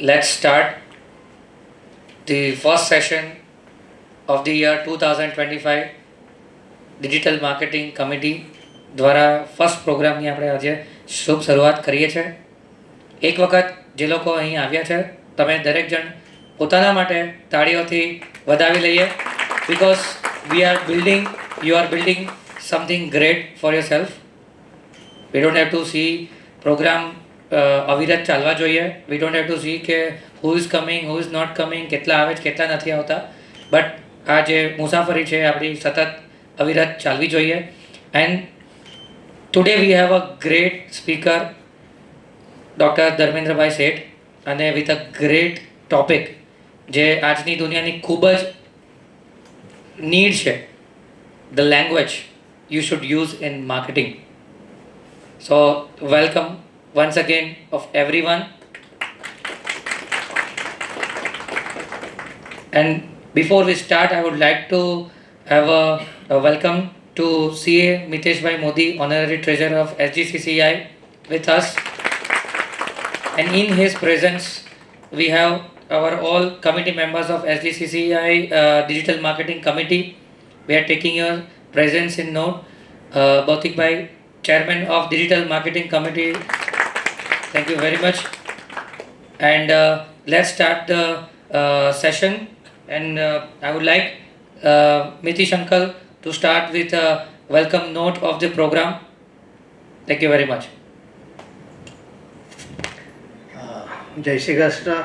let's start the first session of the year 2025 digital marketing committee દ્વારા first પ્રોગ્રામની આપણે આજે શુભ શરૂઆત કરીએ છીએ. એક વખત જે લોકો અહીં આવ્યા છે તમે દરેક જણ પોતાના માટે તાળીઓથી વધાવી લઈએ, because you are building something great for yourself. We don't have to see program અવિરત ચાલવા જોઈએ. We don't have to see કે who is coming, who is not coming, કેટલા આવે છે કેટલા નથી આવતા. બટ આ જે મુસાફરી છે આપણી સતત અવિરત ચાલવી જોઈએ. And today we have a great speaker doctor Dharmendrabhai શેઠ, અને વિથ અ ગ્રેટ ટોપિક જે આજની દુનિયાની ખૂબ જ નીડ છે, the language you should use in marketing. So welcome once again of everyone. And before we start, I would like to have a welcome to CA Mitesh Bhai Modi, Honorary Treasurer of SGCCI, with us. And in his presence, we have our all committee members of SGCCI Digital Marketing Committee. We are taking your presence in note. Bautik Bhai, Chairman of Digital Marketing Committee, thank you very much. And let's start the session. And I would like Mitish Uncle to start with a welcome note of the program. Thank you very much. Jai Shri Krishna.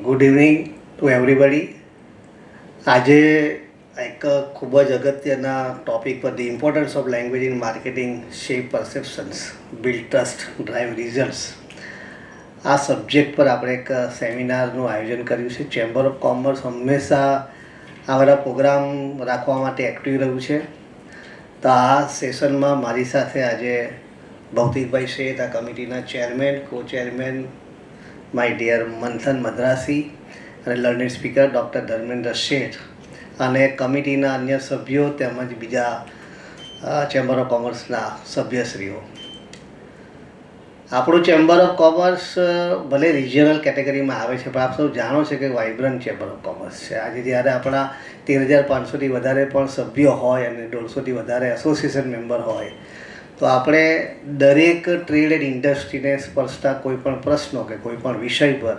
Good evening to everybody. આજે એક ખૂબ જ અગત્યના topic પર the importance of language in marketing, shape perceptions, build trust, drive results, આ subject પર આપણે એક સેમિનારનું આયોજન કર્યું છે. ચેમ્બર ઓફ કોમર્સ હંમેશા આવા પ્રોગ્રામ રાખવા માટે એક્ટિવ રહ્યું છે. તો આ સેશનમાં મારી સાથે આજે ભૌતિકભાઈ શેઠ, આ કમિટીના ચેરમેન, કો ચેરમેન માય ડિયર મંથન મદ્રાસી, અને લર્નિંગ સ્પીકર ડૉક્ટર ધર્મેન્દ્ર શેઠ, અને કમિટીના અન્ય સભ્યો તેમજ બીજા ચેમ્બર ઓફ કોમર્સના સભ્યશ્રીઓ. આપણું ચેમ્બર ઓફ કોમર્સ ભલે રિજિયનલ કેટેગરીમાં આવે છે, પણ આપ સૌ જાણો છો કે વાઇબ્રન્ટ ચેમ્બર ઓફ કોમર્સ છે. આજે જ્યારે આપણા 13,500થી વધારે પણ સભ્યો હોય અને 150થી વધારે એસોસિએશન મેમ્બર હોય, તો આપણે દરેક ટ્રેડ એન્ડ ઇન્ડસ્ટ્રીને સ્પર્શતા કોઈ પણ પ્રશ્નો કે કોઈ પણ વિષય પર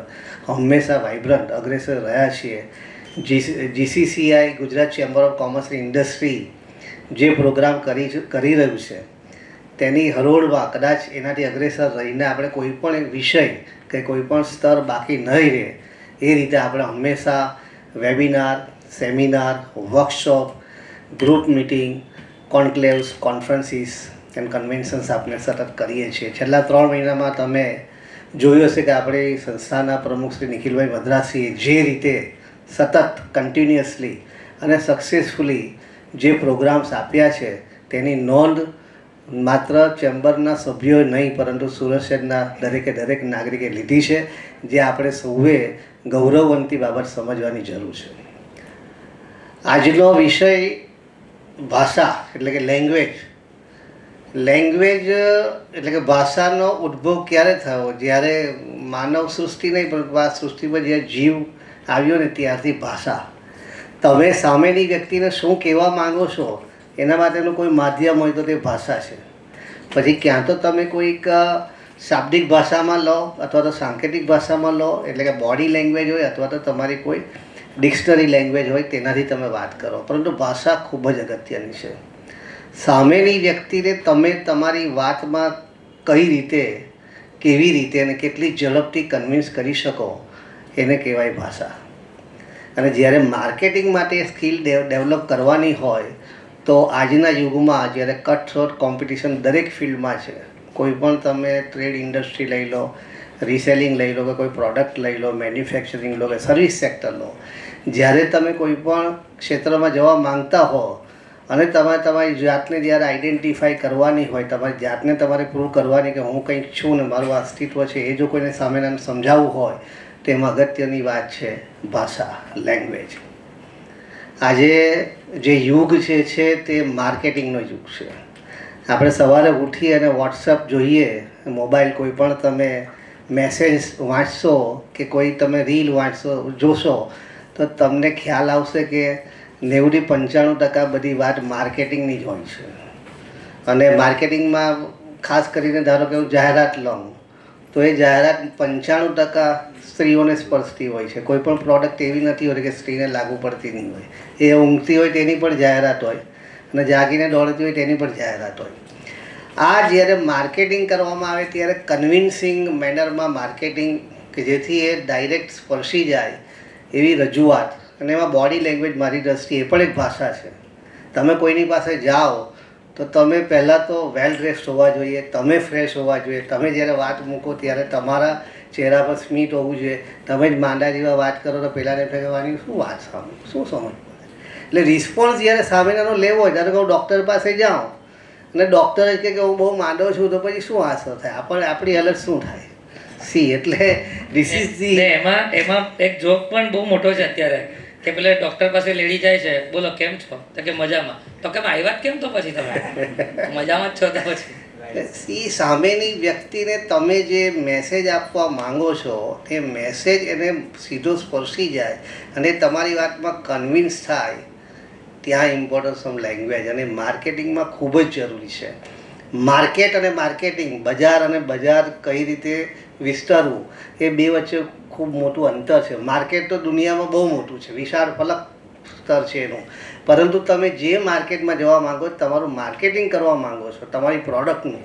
હંમેશા વાઇબ્રન્ટ અગ્રેસર રહ્યા છીએ. જીસીસીઆઈ ગુજરાત ચેમ્બર ઓફ કોમર્સની ઇન્ડસ્ટ્રી જે પ્રોગ્રામ કરી રહ્યું છે તેની હરોળમાં કદાચ એનાથી અગ્રેસર રહીને આપણે કોઈ પણ વિષય કે કોઈ પણ સ્તર બાકી નહીં રહે એ રીતે આપણે હંમેશા webinar, seminar, workshop, group meeting, conclaves, conferences and conventions આપણે સતત કરીએ છીએ. છેલ્લા 3 મહિનામાં તમે જોયું હશે કે આપણી સંસ્થાના પ્રમુખ શ્રી નિખિલભાઈ મદ્રાસીએ જે રીતે સતત કન્ટિન્યુઅસલી અને સક્સેસફુલી જે પ્રોગ્રામ્સ આપ્યા છે તેની નોંધ માત્ર ચેમ્બરના સભ્યોએ નહીં પરંતુ સુરત શહેરના દરેક નાગરિકે લીધી છે, જે આપણે સૌએ ગૌરવવંતી બાબત સમજવાની જરૂર છે. આજનો વિષય ભાષા એટલે કે લેંગ્વેજ એટલે કે ભાષાનો ઉદ્ભવ ક્યારે થયો? જ્યારે માનવ સૃષ્ટિ નહીં પરંતુ આ સૃષ્ટિમાં જ્યારે જીવ આવ્યો ને ત્યારથી ભાષા. તમે સામેની વ્યક્તિને શું કહેવા માંગો છો એના માટેનું કોઈ માધ્યમ હોય તો તે ભાષા છે. પછી ક્યાં તો તમે કોઈક શાબ્દિક ભાષામાં લો અથવા તો સાંકેતિક ભાષામાં લો, એટલે કે બોડી લેંગ્વેજ હોય, અથવા તો તમારી કોઈ ડિક્શનરી લેંગ્વેજ હોય તેનાથી તમે વાત કરો. પરંતુ ભાષા ખૂબ જ અગત્યની છે. સામેની વ્યક્તિને તમે તમારી વાતમાં કઈ રીતે, કેવી રીતે અને કેટલી ઝડપથી કન્વિન્સ કરી શકો એને કહેવાય ભાષા. અને જ્યારે માર્કેટિંગ માટે સ્કિલ ડેવલપ કરવાની હોય તો આજના યુગમાં જ્યારે કટ થ્રોટ કોમ્પિટિશન દરેક ફિલ્ડમાં છે, કોઈ પણ તમે ટ્રેડ ઇન્ડસ્ટ્રી લઈ લો, રિસેલિંગ લઈ લો, કે કોઈ પ્રોડક્ટ લઈ લો, મેન્યુફેક્ચરિંગ લો, કે સર્વિસ સેક્ટર લો, જ્યારે તમે કોઈ પણ ક્ષેત્રમાં જવા માંગતા હો અને તમારે તમારી જાતને જ્યારે આઈડેન્ટિફાઈ કરવાની હોય, તમારી જાતને તમારે પ્રૂવ કરવાની કે હું કંઈક છું ને મારું અસ્તિત્વ છે, એ જો કોઈને સામેના સમજાવવું હોય તો એમાં અગત્યની વાત છે ભાષા, લેંગ્વેજ. આજે જે યુગ છે તે માર્કેટિંગનો યુગ છે. આપણે સવારે ઉઠી અને વોટ્સઅપ જોઈએ, મોબાઈલ કોઈ પણ તમે મેસેજ વાંચશો કે કોઈ તમે રીલ જોશો તો તમને ખ્યાલ આવશે કે 90-95% બધી વાત માર્કેટિંગની જ હોય છે. અને માર્કેટિંગમાં ખાસ કરીને ધારો કે હું જાહેરાત લઉં તો એ જાહેરાત 95% સ્ત્રીઓને સ્પર્શતી હોય છે. કોઈ પણ પ્રોડક્ટ એવી નથી હોતી કે સ્ત્રીને લાગુ પડતી નહીં હોય. એ ઊંઘતી હોય તેની પણ જાહેરાત હોય અને જાગીને દોડતી હોય તેની પણ જાહેરાત હોય. આ જ્યારે માર્કેટિંગ કરવામાં આવે ત્યારે કન્વિન્સિંગ મેનરમાં માર્કેટિંગ કે જેથી એ ડાયરેક્ટ સ્પર્શી જાય એવી રજૂઆત, અને એમાં બોડી લેંગ્વેજ મારી દ્રષ્ટિએ એ પણ એક ભાષા છે. તમે કોઈની પાસે જાઓ તો તમે પહેલાં તો વેલ ડ્રેસ્ડ હોવા જોઈએ, તમે ફ્રેશ હોવા જોઈએ, તમે જ્યારે વાત મૂકો ત્યારે તમારા ચહેરા પર સ્મિત હોવું જોઈએ. તમે જ માંડા જેવા વાત કરો તો પહેલાંને કહેવાની શું વાત સાંભળું, શું સમજ પડે. એટલે રિસ્પોન્સ જ્યારે સામેનો લેવો હોય ત્યારે હું ડૉક્ટર પાસે જાઉં અને ડૉક્ટર જ કહે કે હું બહુ માંદો છું તો પછી શું અસર થાય, આપણી હાલત શું થાય. એટલે ધીસ ઇઝ ધી એમાં એક જોક પણ બહુ મોટો છે અત્યારે કે પેલા ડૉક્ટર પાસે લેડી જાય છે, બોલો કેમ છો, તો કે મજામાં, તો કે આવ્યા કેમ તો પછી તમે મજામાં જ છો તો પછી સામેની વ્યક્તિને તમે જે મેસેજ આપવા માંગો છો એ મેસેજ એને સીધો સ્પર્શી જાય અને તમારી વાતમાં કન્વિન્સ થાય, ત્યાં ઇમ્પોર્ટન્સ ઓફ લેંગ્વેજ અને માર્કેટિંગમાં ખૂબ જ જરૂરી છે. માર્કેટ અને માર્કેટિંગ, બજાર અને બજાર કઈ રીતે વિસ્તરવું, એ બે વચ્ચે ખૂબ મોટું અંતર છે. માર્કેટ તો દુનિયામાં બહુ મોટું છે, વિશાળ ફલક સ્તર છે એનું, પરંતુ તમે જે માર્કેટમાં જવા માંગો, તમારું માર્કેટિંગ કરવા માંગો છો તમારી પ્રોડક્ટનું,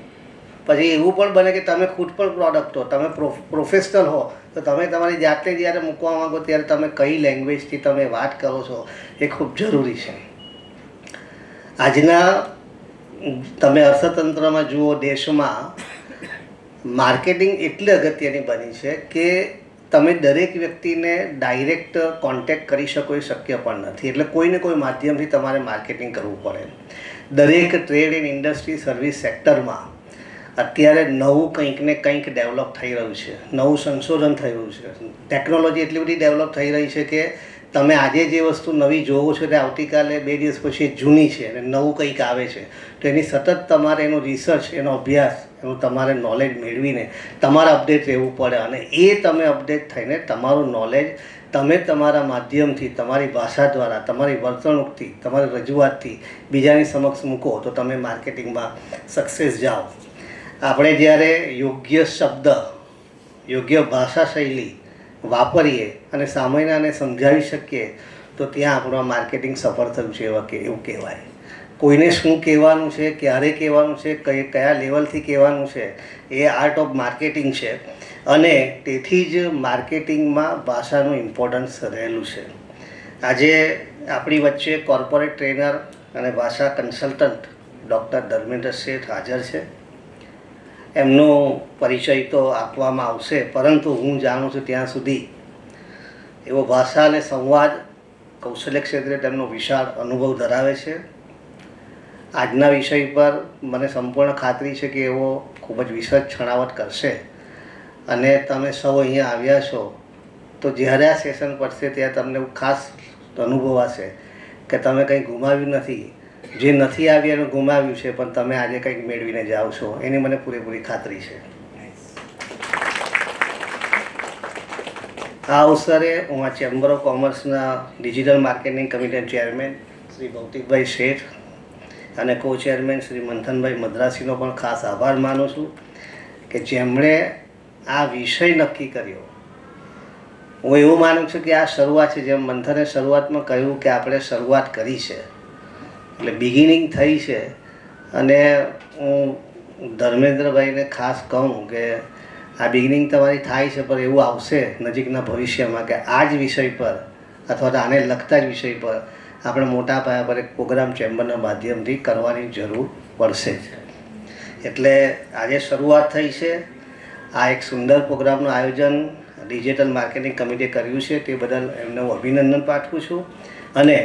પછી એવું પણ બને કે તમે ખુદ પણ પ્રોડક્ટ હો, તમે પ્રોફેશનલ હો, તો તમે તમારી જાતે જ્યારે મૂકવા માંગો ત્યારે તમે કઈ લેંગ્વેજથી તમે વાત કરો છો એ ખૂબ જરૂરી છે. આજના તમે અર્થતંત્રમાં જુઓ, દેશમાં માર્કેટિંગ એટલી અગત્યની બની છે કે તમે દરેક વ્યક્તિને ડાયરેક્ટ કોન્ટેક્ટ કરી શકો એ શક્ય પણ નથી. એટલે કોઈને કોઈ માધ્યમથી તમારે માર્કેટિંગ કરવું પડે. દરેક ટ્રેડ એન્ડ ઇન્ડસ્ટ્રી સર્વિસ સેક્ટરમાં અત્યારે નવું કંઈક ને કંઈક ડેવલપ થઈ રહ્યું છે, નવું સંશોધન થઈ રહ્યું છે. ટેકનોલોજી એટલી બધી ડેવલપ થઈ રહી છે કે તમે આજે જે વસ્તુ નવી જોવો છો તે આવતીકાલે 2 દિવસ પછી જૂની છે અને નવું કંઈક આવે છે. તો એની સતત તમારે એનો રિસર્ચ, એનો અભ્યાસ, એનું તમારે નોલેજ મેળવીને તમારે અપડેટ રહેવું પડે. અને એ તમે અપડેટ થઈને તમારું નોલેજ તમે તમારા માધ્યમથી, તમારી ભાષા દ્વારા, તમારી વર્તણૂકથી, તમારી રજૂઆતથી બીજાની સમક્ષ મૂકો તો તમે માર્કેટિંગમાં સક્સેસ જાઓ. આપણે જ્યારે યોગ્ય શબ્દ, યોગ્ય ભાષા શૈલી વાપરીએ અને સામાન્યને સમજાવી શકીએ તો ત્યાં આપણું માર્કેટિંગ સફળ થયું છે એવું કહેવાય. કોઈને શું કહેવાનું છે, ક્યારે કહેવાનું છે, કયા લેવલથી કહેવાનું છે, એ આર્ટ ઓફ માર્કેટિંગ છે. અને તેથી જ માર્કેટિંગમાં ભાષાનું ઇમ્પોર્ટન્સ રહેલું છે. આજે આપણી વચ્ચે કોર્પોરેટ ટ્રેનર અને ભાષા કન્સલ્ટન્ટ ડૉક્ટર ધર્મેન્દ્ર શેઠ હાજર છે. એમનો પરિચય તો આપવામાં આવશે, પરંતુ હું જાણું છું ત્યાં સુધી એવો ભાષા અને સંવાદ કૌશલ્ય ક્ષેત્રે તેમનો વિશાળ અનુભવ ધરાવે છે. આજના વિષય પર મને સંપૂર્ણ ખાતરી છે કે એવો ખૂબ જ વિશદ છણાવટ કરશે. અને તમે સૌ અહીંયા આવ્યા છો તો જ્યારે આ સેશન પડશે ત્યારે તમને ખાસ અનુભવાશે કે તમે કંઈ ગુમાવ્યું નથી. જે નથી આવી એનું ગુમાવ્યું છે, પણ તમે આજે કંઈક મેળવીને જાઓ છો, એની મને પૂરેપૂરી ખાતરી છે. આ અવસરે હું આ ચેમ્બર ઓફ કોમર્સના ડિજિટલ માર્કેટિંગ કમિટીના ચેરમેન શ્રી ભૌતિકભાઈ શેઠ અને કો ચેરમેન શ્રી મંથનભાઈ મદ્રાસીનો પણ ખાસ આભાર માનું છું કે જેમણે આ વિષય નક્કી કર્યો. હું એવું માનું છું કે આ શરૂઆત છે. જેમ મંથને શરૂઆતમાં કહ્યું કે આપણે શરૂઆત કરી છે, એટલે બિગિનિંગ થઈ છે. અને હું ધર્મેન્દ્રભાઈને ખાસ કહું કે આ બિગિનિંગ તમારી થાય છે, પણ એવું આવશે નજીકના ભવિષ્યમાં કે આ જ વિષય પર અથવા તો આને લગતા જ વિષય પર આપણે મોટા પાયા પર એક પ્રોગ્રામ ચેમ્બરના માધ્યમથી કરવાની જરૂર પડશે. એટલે આજે શરૂઆત થઈ છે. આ એક સુંદર પ્રોગ્રામનું આયોજન ડિજિટલ માર્કેટિંગ કમિટીએ કર્યું છે, તે બદલ એમને હું અભિનંદન પાઠવું છું. અને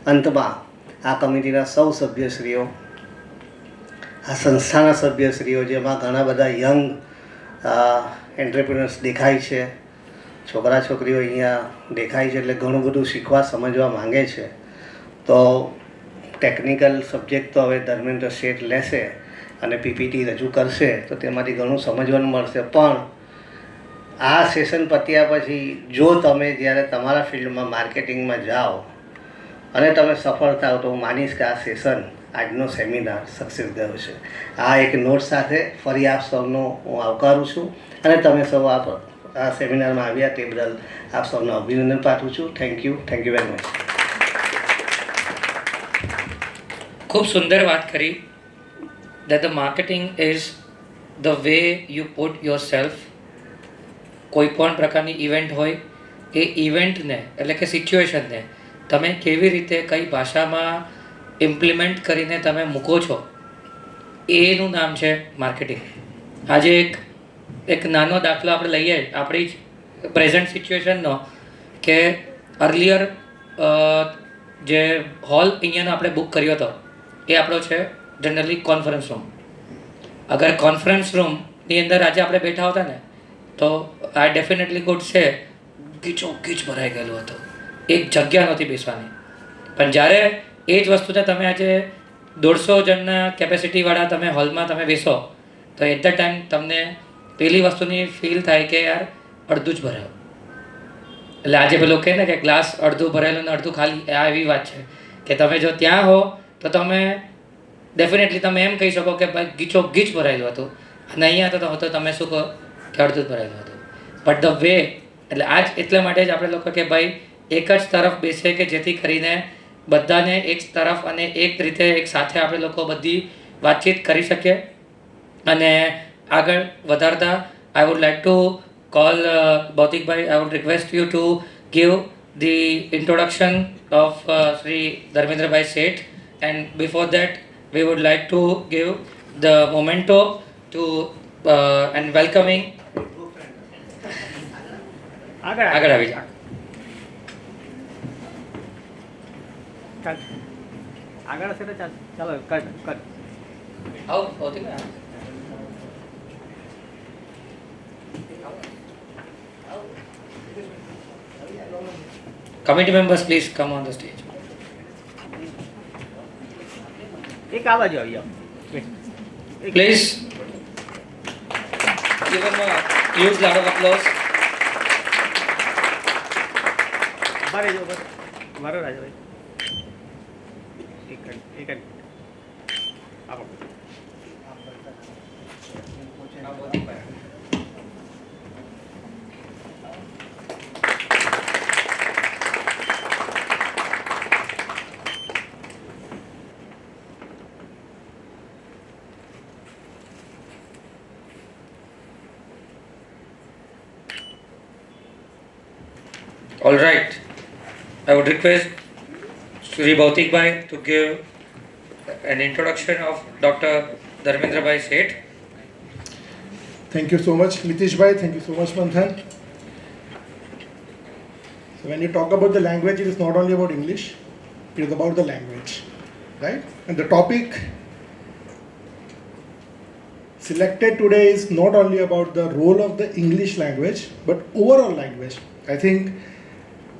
અંતમાં આ કમિટીના સૌ સભ્યશ્રીઓ, આ સંસ્થાના સભ્યશ્રીઓ, જેમાં ઘણા બધા યંગ એન્ટરપ્રિનર્સ દેખાય છે, છોકરા છોકરીઓ અહીંયા દેખાય છે, એટલે ઘણું બધું શીખવા સમજવા માંગે છે. તો ટેકનિકલ સબ્જેક્ટ તો હવે ધર્મેન્દ્ર શેઠ લેશે, અને પીપીટી રજૂ કરશે તો તેમાંથી ઘણું સમજવાનું મળશે. પણ આ સેશન પત્યા પછી જો તમે જ્યારે તમારા ફિલ્ડમાં માર્કેટિંગમાં જાઓ અને તમે સફળ થાવ તો હું માનીશ કે આ સેશન આજનો સેમિનાર સક્સેસ ગયો છે. આ એક નોટ સાથે ફરી આપ સૌનો હું આવકારું છું અને તમે સૌ આ સેમિનારમાં આવ્યા તે બદલ આપ સૌને અભિનંદન પાઠવું છું. Thank you very much. ખૂબ સુંદર વાત કરી that the marketing is the way you put yourself. કોઈ પણ પ્રકારની ઇવેન્ટ હોય એ ઇવેન્ટને એટલે કે સિચ્યુએશનને તમે કેવી રીતે કઈ ભાષામાં ઇમ્પ્લિમેન્ટ કરીને તમે મૂકો છો એનું નામ છે માર્કેટિંગ. આજે એક નાનો દાખલો આપણે લઈએ આપણી જ પ્રેઝન્ટ સિચ્યુએશનનો કે અર્લિયર જે હોલ અહીંયાનો આપણે બુક કર્યો હતો એ આપણો છે જનરલી કોન્ફરન્સ રૂમ. અગર કોન્ફરન્સ રૂમની અંદર આજે આપણે બેઠા હતા ને તો આઈ ડેફિનેટલી ગુડ છે ગીચો ગીચ ભરાઈ ગયેલું હતું, એક જગ્યા નહોતી બેસવાની. પણ જ્યારે એ જ વસ્તુને તમે આજે 150 જણના કેપેસિટીવાળા તમે હોલમાં તમે બેસો તો એટ ધ ટાઈમ તમને પેલી વસ્તુની ફીલ થાય કે યાર અડધું જ ભરાયું. એટલે આજે પેલું કહે ને કે ગ્લાસ અડધું ભરેલું ને અડધું ખાલી, આ એવી વાત છે કે તમે જો ત્યાં હો તો તમે ડેફિનેટલી તમે એમ કહી શકો કે ભાઈ ગીચો ગીચ ભરાયેલું હતું અને અહીંયા તો તમે શું કહો કે અડધું જ ભરાયેલું હતું. બટ ધ વે એટલે આજ એટલા માટે જ આપણે લોકો કે ભાઈ એક જ તરફ બેસે કે જેથી કરીને બધાને એક તરફ અને એક રીતે એક સાથે આપણે લોકો બધી વાતચીત કરી શકીએ. અને આગળ વધારતા I would like to call Bhautikbhai, I would request you to give the introduction of Shri Dharmendrabhai Sheth. And before that we would like to give the memento to and welcoming આગળ આવી જા આગળ હશે તો ચાલો કર આવો ભૌતિક committee members please come on the stage. એક આ બાજુ આવી જાઓ Please give them a huge round of applause. બારે જો બસ મારો રાજાભાઈ એક આપો All right, I would request Shri Bhautik Bhai to give an introduction of Dr. Dharmendra Bhai Seth. Thank you so much, Nitish Bhai. Thank you so much, Manthan. So when you talk about the language, it is not only about English, it is about the language, right? And the topic selected today is not only about the role of the English language, but overall language. I think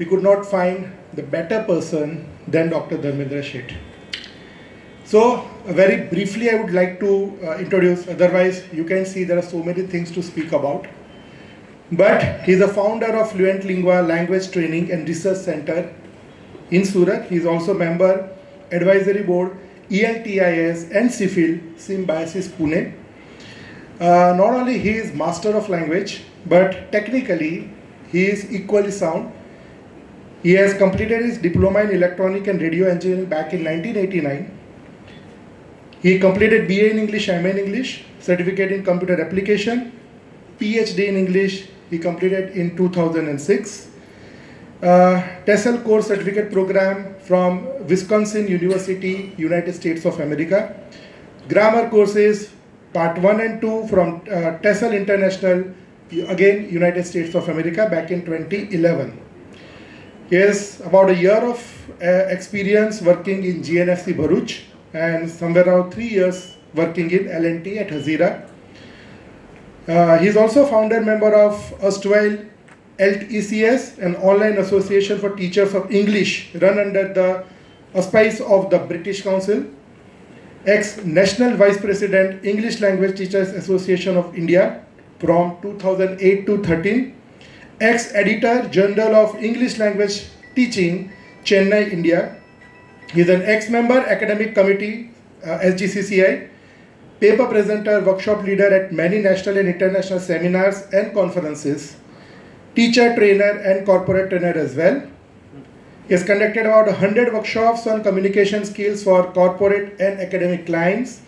we could not find the better person than Dr. Dharmendra Sheth. So very briefly I would like to introduce, otherwise you can see there are so many things to speak about. But he is a founder of Fluent Lingua Language Training and Research Center in Surat. He is also member Advisory Board ELTIS and CIFIL Symbiosis Pune. Not only he is master of language, but technically he is equally sound. He has completed his diploma in electronic and radio engineering back in 1989. He completed BA in English, MA in English, certificate in computer application, PhD in English he completed in 2006. TESOL course certificate program from Wisconsin University, United States of America. Grammar courses part 1 and 2 from TESOL International, again United States of America, back in 2011. He has about a year of experience working in GNFC Bharuch and somewhere around 3 years working in L&T at Hazira. He is also founder member of erstwhile ELTECS, an online association for teachers of English run under the auspice of the British Council. ex-National Vice President, English Language Teachers Association of India from 2008 to 13, ex-editor, Journal of English Language Teaching, Chennai, India. He is an ex-member, Academic Committee, SGCCI, paper presenter, workshop leader at many national and international seminars and conferences, teacher, trainer, and corporate trainer as well. He has conducted about 100 workshops on communication skills for corporate and academic clients.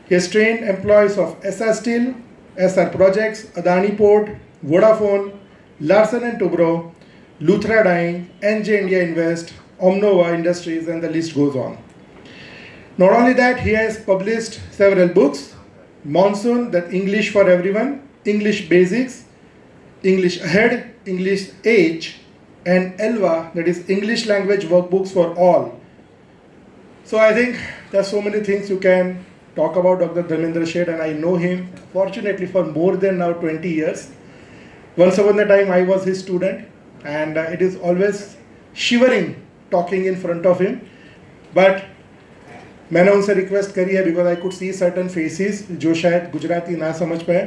He has trained employees of SR Steel, SR Projects, Adani Port, Vodafone, Larsen & Toubro, Luthra Dyeing, NJ India Invest, Omnova Industries, and the list goes on. Not only that, he has published several books: Monsoon, that English for Everyone, English Basics, English Ahead, English Age, and ELVA, that is English Language Workbooks for All. So I think there are so many things you can talk about Dr. Dharmendra Sheth, and I know him fortunately for more than now 20 years. Once upon a time I was his student, and it is always shivering talking in front of him. But मैंने उनसे request करी है because I could see certain faces जो शायद गुजराती ना समझ पाए,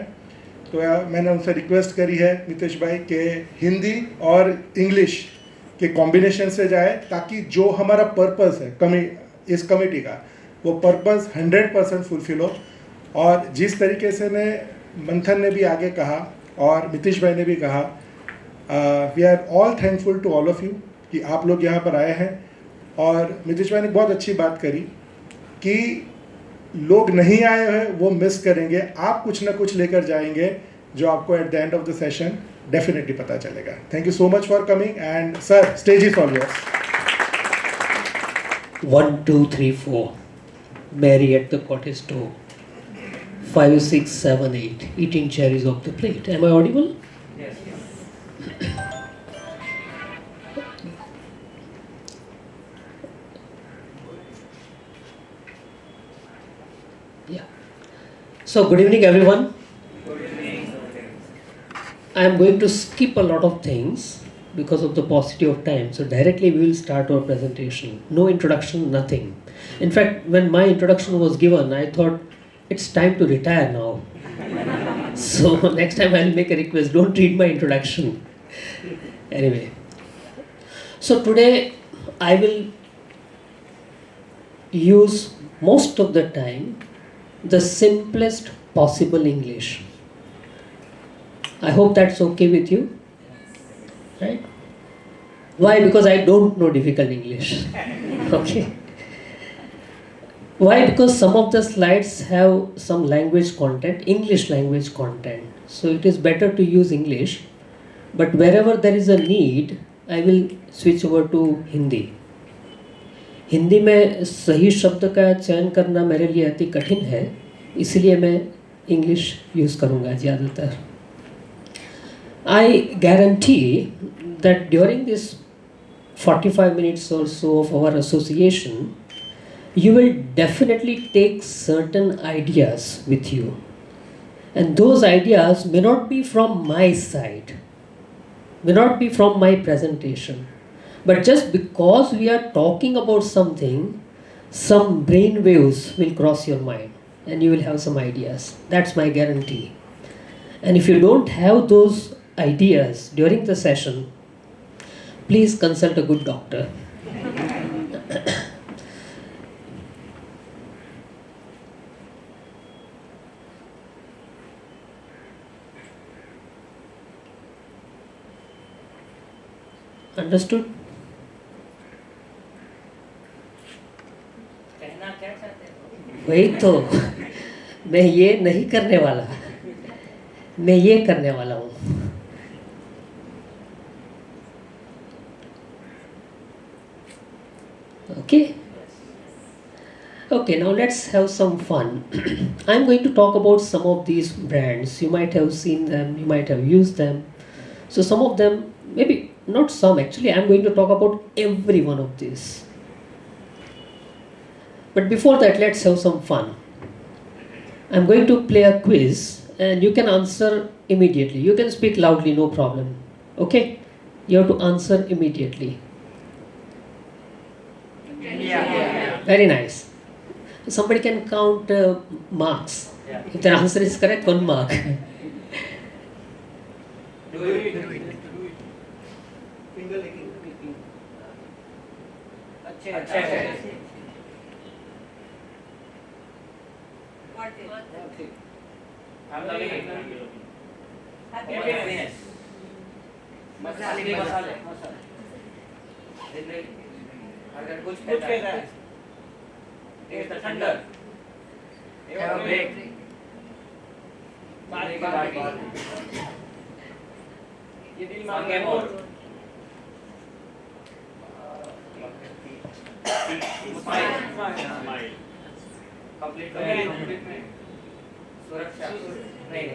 तो मैंने उनसे रिक्वेस्ट करी है नितेश भाई कि हिंदी और इंग्लिश के कॉम्बिनेशन से जाए, ताकि जो हमारा पर्पस है इस कमेटी का, वो पर्पस 100% फुलफिल हो। और जिस तरीके से ने मंथन ने भी आगे कहा और नीतीश भाई ने भी कहा, we are all thankful to all of you कि आप लोग यहाँ पर आए हैं। और नीतीश भाई ने बहुत अच्छी बात करी कि लोग नहीं आए हैं वो मिस करेंगे, आप कुछ ना कुछ लेकर जाएंगे जो आपको at the end of the session definitely पता चलेगा। Thank you so much for coming, and sir stage is all yours. 1 2 3 4 Mary at the cottage door, 5 6 7 8 eating cherries off the plate. Am I audible? Yes. Yeah. So good evening everyone. I am going to skip a lot of things because of the paucity of time. So directly we will start our presentation. No introduction, nothing. In fact, when my introduction was given, I thought it's time to retire now. So next time I'll make a request, don't read my introduction. Anyway. So today I will use most of the time the simplest possible English. I hope that's okay with you, right? Why? Because I don't know difficult English. Okay. Why? Because some of the slides have some language content, English language content. So it is better to use English, but wherever there is a need, I will switch over to Hindi. Hindi में सही शब्द का चयन करना मेरे लिए अति कठिन है, इसलिए मैं इंग्लिश यूज़ करूँगा ज़्यादातर। I guarantee that during this 45 minutes or so of our association, you will definitely take certain ideas with you. And those ideas may not be from my side, may not be from my presentation. But just because we are talking about something, some brain waves will cross your mind and you will have some ideas. That's my guarantee. And if you don't have those ideas during the session, please consult a good doctor. Understood? वही तो मैं ये नहीं करने वाला, मैं ये करने वाला हूँ। Okay? Okay, now let's have some fun. I'm going to talk about some of these brands. You might have seen them, you might have used them. So some of them, maybe not some actually, I'm going to talk about every one of these. But before that, let's have some fun. I'm going to play a quiz and you can answer immediately. You can speak loudly, no problem. Okay? You have to answer immediately. Yeah. Very nice. somebody can count marks. Yeah. If their answer is correct, 1 mark. Do it. Finger licking. अच्छा है. I'm loving it. Happiness. मसाले. अगर कुछ कहता है. It's the thunder. Have a break. ये दिल मांगे मोर. Smile. Complete में. सुरक्षा. नहीं.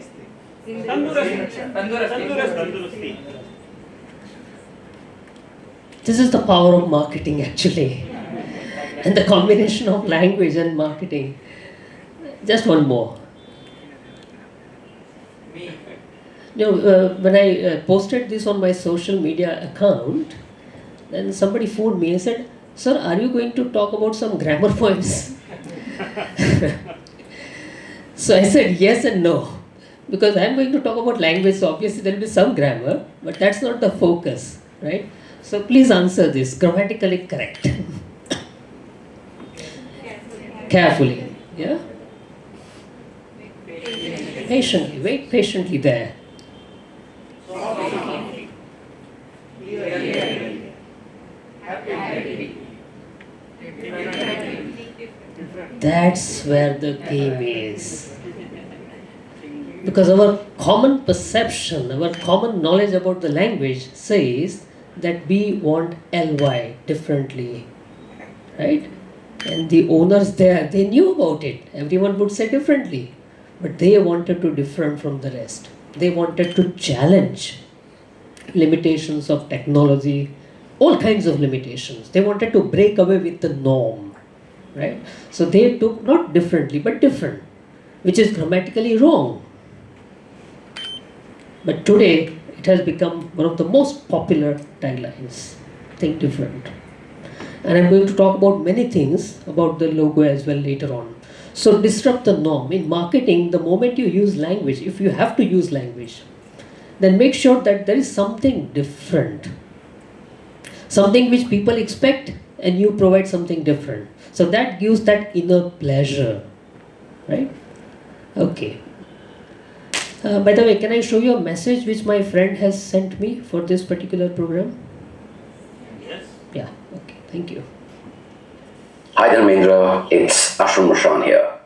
तंदुरुस्ती. This is the power of marketing actually. And the combination of language and marketing. Just one more. Me. When I posted this on my social media account, then somebody phoned me and said, "Sir, are you going to talk about some grammar points?" So I said yes and no. Because I am going to talk about language, so obviously there will be some grammar, but that's not the focus, right? So please answer this grammatically correct. Carefully, yeah? Patiently, wait patiently there. That's where the game is. Because our common perception, our common knowledge about the language says that we want ly differently, right? And the owners there, they knew about it. Everyone would say differently, but they wanted to different from the rest. They wanted to challenge limitations of technology, all kinds of limitations. They wanted to break away with the norm, right? So they took not differently, but different, which is grammatically wrong. But today, it has become one of the most popular taglines. Think different. And I'm going to talk about many things about the logo as well later on. So disrupt the norm. In marketing, the moment you use language, if you have to use language, then make sure that there is something different. Something which people expect and you provide something different. So that gives that inner pleasure, right? Okay. By the way, can I show you a message which my friend has sent me for this particular program? Yes. Yeah, okay, thank you. Hi Dharmendra, it's Ashram Roshan here.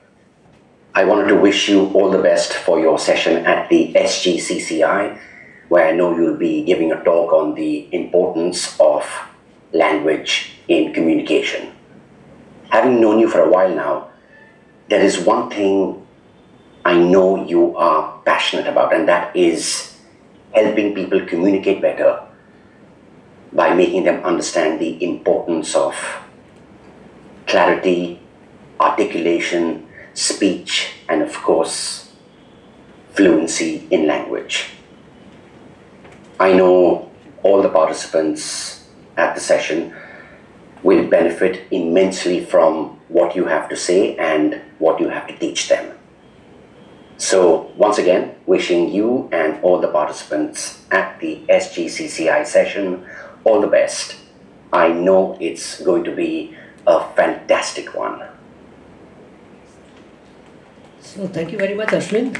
I wanted to wish you all the best for your session at the SGCCI, where I know you'll be giving a talk on the importance of language in communication. Having known you for a while now, there is one thing I know you are passionate about, and that is helping people communicate better by making them understand the importance of clarity, articulation, speech, and of course, fluency in language. I know all the participants at the session will benefit immensely from what you have to say and what you have to teach them. So once again, wishing you and all the participants at the SGCCI session all the best. I know it's going to be a fantastic one. So thank you very much, Ashwin.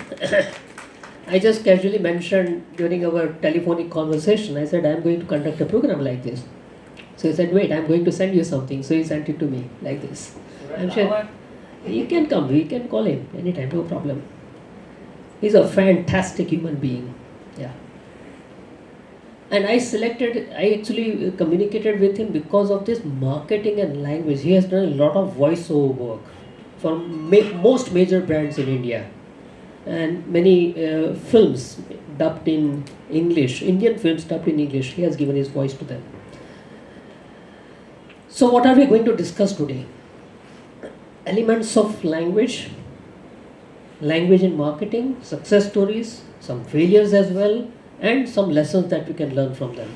I just casually mentioned during our telephonic conversation, I said I'm going to conduct a program like this. So he said, wait, I'm going to send you something. So he sent it to me like this. I'm sure he can come, we can call him anytime, no problem. He's a fantastic human being. Yeah. And I actually communicated with him because of this marketing and language. He has done a lot of voiceover work for most major brands in India. And many films dubbed in English, Indian films dubbed in English, he has given his voice to them. So what are we going to discuss today? Elements of language, language in marketing, success stories, some failures as well, and some lessons that we can learn from them.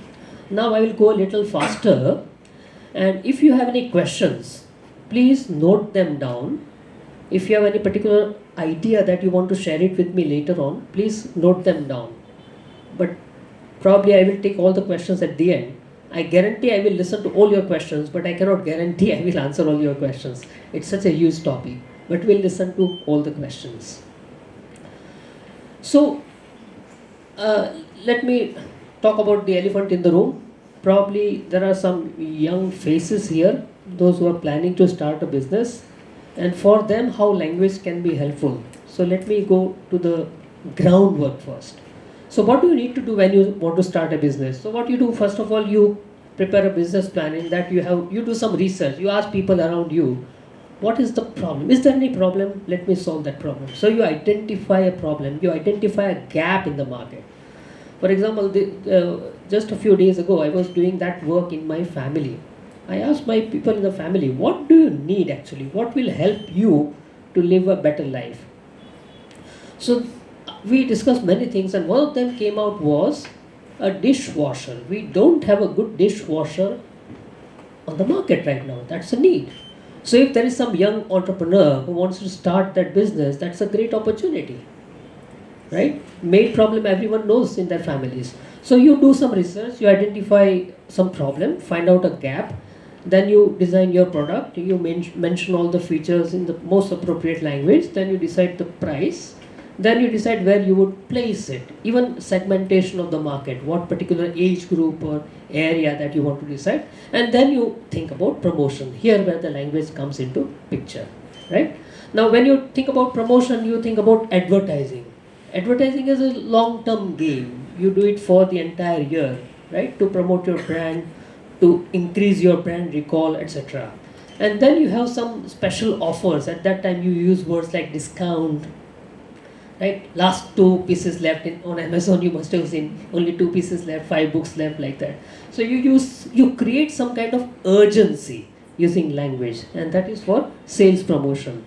Now I will go a little faster, and if you have any questions, please note them down If you have any particular idea that you want to share it with me later on, please note them down. But probably I will take all the questions at the end. I guarantee I will listen to all your questions, but I cannot guarantee I will answer all your questions. It's such a huge topic, but we'll listen to all the questions. So, let me talk about the elephant in the room. Probably there are some young faces here, those who are planning to start a business, and for them how language can be helpful. So let me go to the groundwork first. So what do you need to do when you want to start a business? So what you do, first of all, you prepare a business plan. In that you do some research. You ask people around you, what is the problem? Is there any problem? Let me solve that problem. So you identify a problem. You identify a gap in the market. For example, just a few days ago, I was doing that work in my family. I asked my people in the family, what do you need actually? What will help you to live a better life? So we discussed many things, and one of them came out was a dishwasher. We don't have a good dishwasher on the market right now. That's a need. So if there is some young entrepreneur who wants to start that business, that's a great opportunity. Right? Maid problem everyone knows in their families. So you do some research, you identify some problem, find out a gap, then you design your product, you mention all the features in the most appropriate language, then you decide the price, then you decide where you would place it, even segmentation of the market, what particular age group or area that you want to decide, and then you think about promotion, here where the language comes into picture, right? Now when you think about promotion, you think about advertising. Advertising is a long-term game. You do it for the entire year, right? To promote your brand, to increase your brand recall, etc. And then you have some special offers. At that time you use words like discount, right? Last 2 pieces left on Amazon, you must have seen only 2 pieces left, 5 books left, like that. So you create some kind of urgency using language, and that is for sales promotion.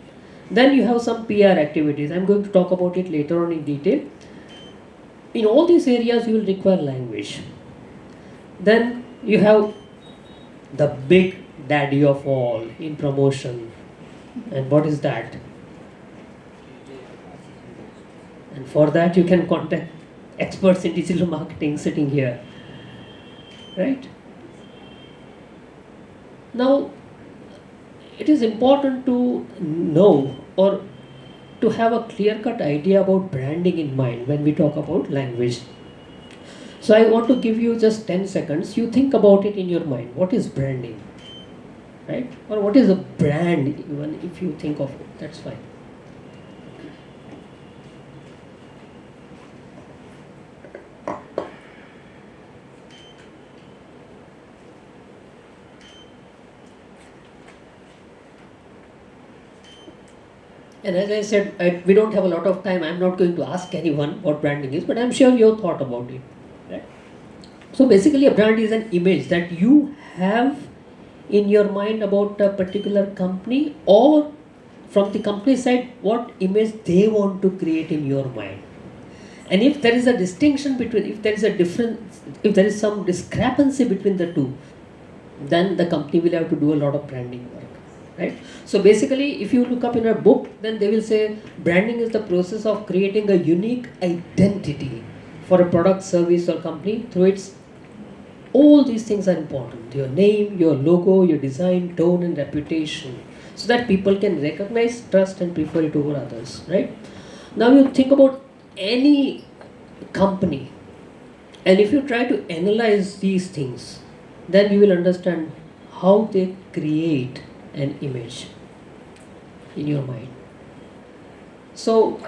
Then you have some PR activities. I'm going to talk about it later on in detail. In all these areas you will require language. Then you have the big daddy of all in promotion. And what is that? And for that you can contact experts in digital marketing sitting here. Right? Now, it is important to know or to have a clear-cut idea about branding in mind when we talk about language. So I want to give you just 10 seconds. You think about it in your mind. What is branding? Right? Or what is a brand, even if you think of it? That's fine. And as I said, we don't have a lot of time. I'm not going to ask anyone what branding is, but I'm sure you have thought about it. Right? So basically a brand is an image that you have in your mind about a particular company, or from the company side, what image they want to create in your mind. And if there is a distinction between, if there is a difference, if there is some discrepancy between the two, then the company will have to do a lot of branding work. Right? So basically, if you look up in a book, then they will say branding is the process of creating a unique identity for a product, service or company through its, all these things are important. Your name, your logo, your design, tone and reputation, so that people can recognize, trust and prefer it over others. Right? Now you think about any company, and if you try to analyze these things, then you will understand how they create an image in your mind. So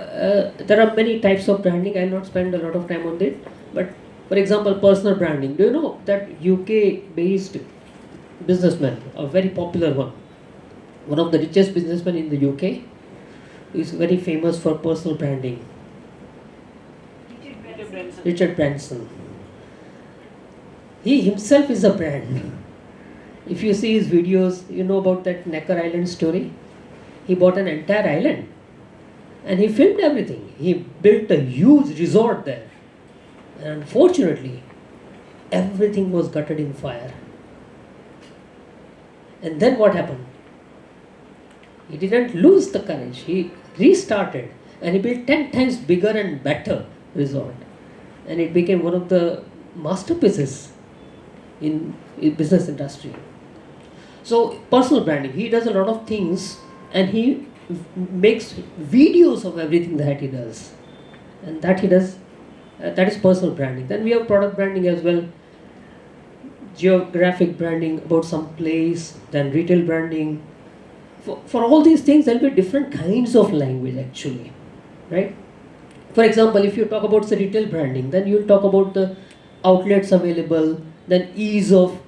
there are many types of branding. I will not spend a lot of time on it, but for example, personal branding. Do you know that UK based businessman, a very popular one of the richest businessmen in the UK, is very famous for personal branding? Richard Branson. He himself is a brand. If you see his videos, you know about that Necker Island story. He bought an entire island and he filmed everything. He built a huge resort there. And unfortunately, everything was gutted in fire. And then what happened? He didn't lose the courage. He restarted and he built 10 times bigger and better resort. And it became one of the masterpieces in business industry. So personal branding, he does a lot of things and he makes videos of everything that he does. And that he does, that is personal branding. Then we have product branding as well. Geographic branding about some place, then retail branding. For all these things, there will be different kinds of language actually, right? For example, if you talk about the retail branding, then you will talk about the outlets available, then ease of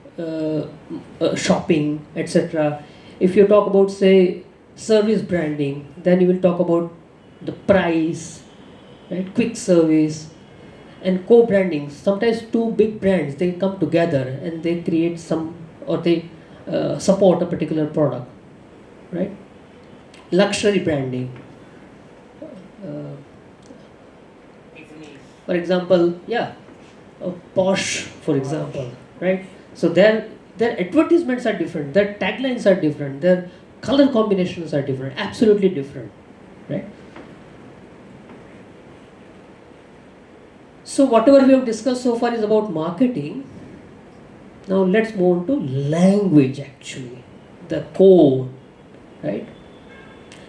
shopping, etc. If you talk about, say, service branding, then you will talk about the price, right? Quick service. And co-branding, sometimes two big brands, they come together and they create some, or they support a particular product, right? Luxury branding. For example, Posh, for example, right? So their advertisements are different, their taglines are different, their color combinations are different, absolutely different, right? So whatever we have discussed so far is about marketing. Now let's move on to language actually, the core, right?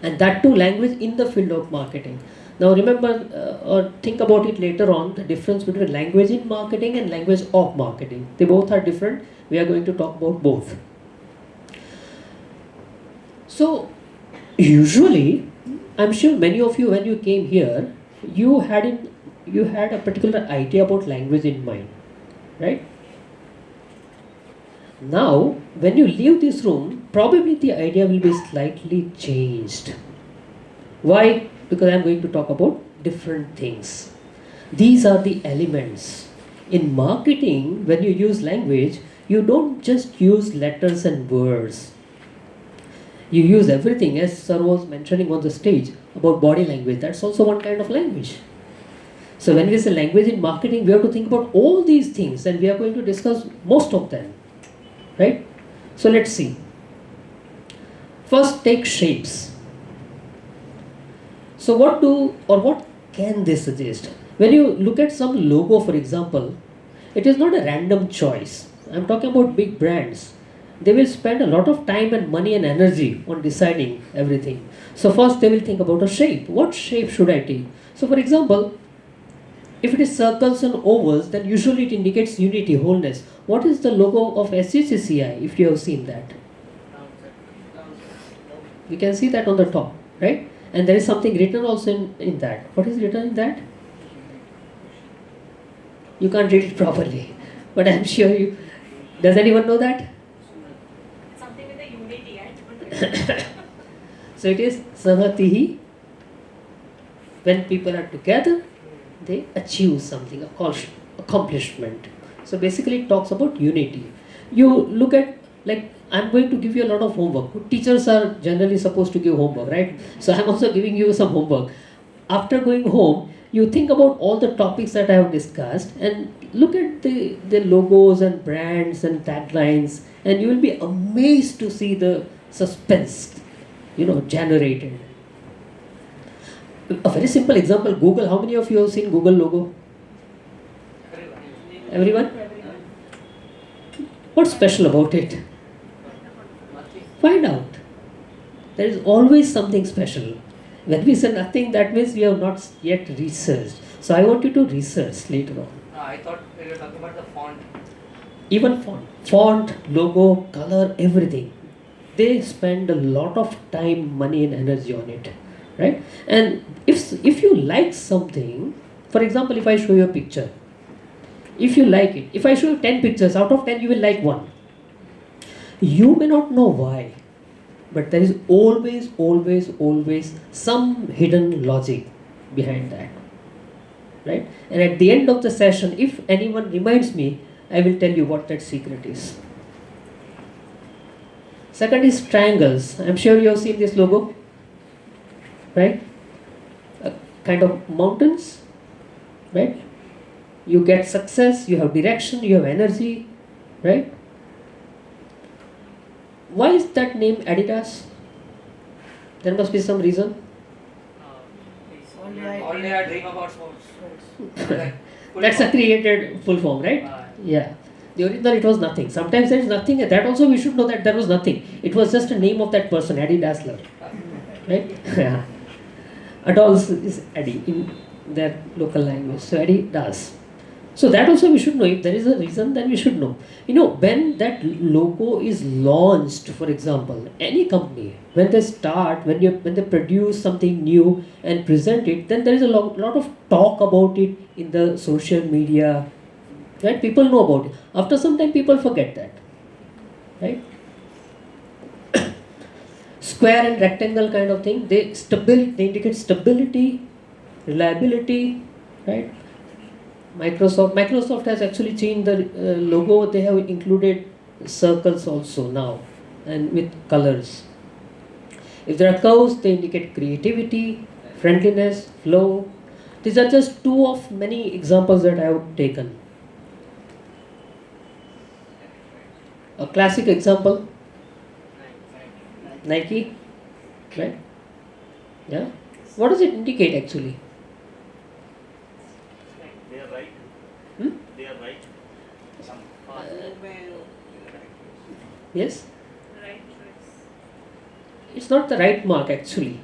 And that too, language in the field of marketing. Now remember or think about it later on, the difference between language in marketing and language of marketing. They both are different. We are going to talk about both. So usually, I'm sure many of you when you came here, you had a particular idea about language in mind, right? Now, when you leave this room, probably the idea will be slightly changed. Why? Because I'm going to talk about different things. These are the elements. In marketing, when you use language, you don't just use letters and words. You use everything, as Sir was mentioning on the stage about body language. That's also one kind of language. So when we say language in marketing, we have to think about all these things and we are going to discuss most of them, right? So let's see. First, take shapes. So what can they suggest? When you look at some logo, for example, it is not a random choice. I'm talking about big brands. They will spend a lot of time and money and energy on deciding everything. So first they will think about a shape. What shape should I take? So for example, if it is circles and ovals, then usually it indicates unity, wholeness. What is the logo of SGCCI, if you have seen that? You can see that on the top, right? And there is something written also in that. What is written in that? You can't read it properly, but I'm sure you... Does anyone know that? Something with the unity, right? So it is Sahatihi. When people are together, they achieve something, accomplishment. So basically it talks about unity. You look at, like, I'm going to give you a lot of homework. Teachers are generally supposed to give homework, right? So I'm also giving you some homework. After going home, you think about all the topics that I have discussed and look at the logos and brands and taglines, and you will be amazed to see the suspense, generated. A very simple example, Google. How many of you have seen Google logo? Everyone? What's special about it? Find out. There is always something special. When we say nothing, that means we have not yet researched. So I want you to research later on. I thought we were talking about the font. Even font, logo, color, everything. They spend a lot of time, money and energy on it. Right? And if you like something, for example, if I show you a picture, if you like it, if I show you 10 pictures, out of 10 you will like one. You may not know why, but there is always some hidden logic behind that. Right? And at the end of the session, if anyone reminds me, I will tell you what that secret is. Second is triangles. I'm sure you have seen this logo. Right? A kind of mountains, right? You get success, you have direction, you have energy, right? Why is that name Adidas? There must be some reason. Only I dream about sports. That's a created full form, right? Yeah. The original, it was nothing. Sometimes there is nothing. That also we should know that there was nothing. It was just a name of that person, Eddie Dassler. Right? Yeah. Adolf is Eddie in their local language. So Eddie does. So that also we should know. If there is a reason, then we should know. You know, when that logo is launched, for example, any company, when they start, when they produce something new and present it, then there is a lot of talk about it in the social media. Right? People know about it. After some time, people forget that. Right? Square and rectangle kind of thing. They indicate stability, reliability. Right? Microsoft has actually changed the logo. They have included circles also now, and with colors. If there are curves, they indicate creativity, friendliness, flow. These are just two of many examples that I have taken. A classic example, Nike, right? Yeah. What does it indicate actually? They are right. Hmm? They are right. Yes. Right choice. It's not the right mark actually.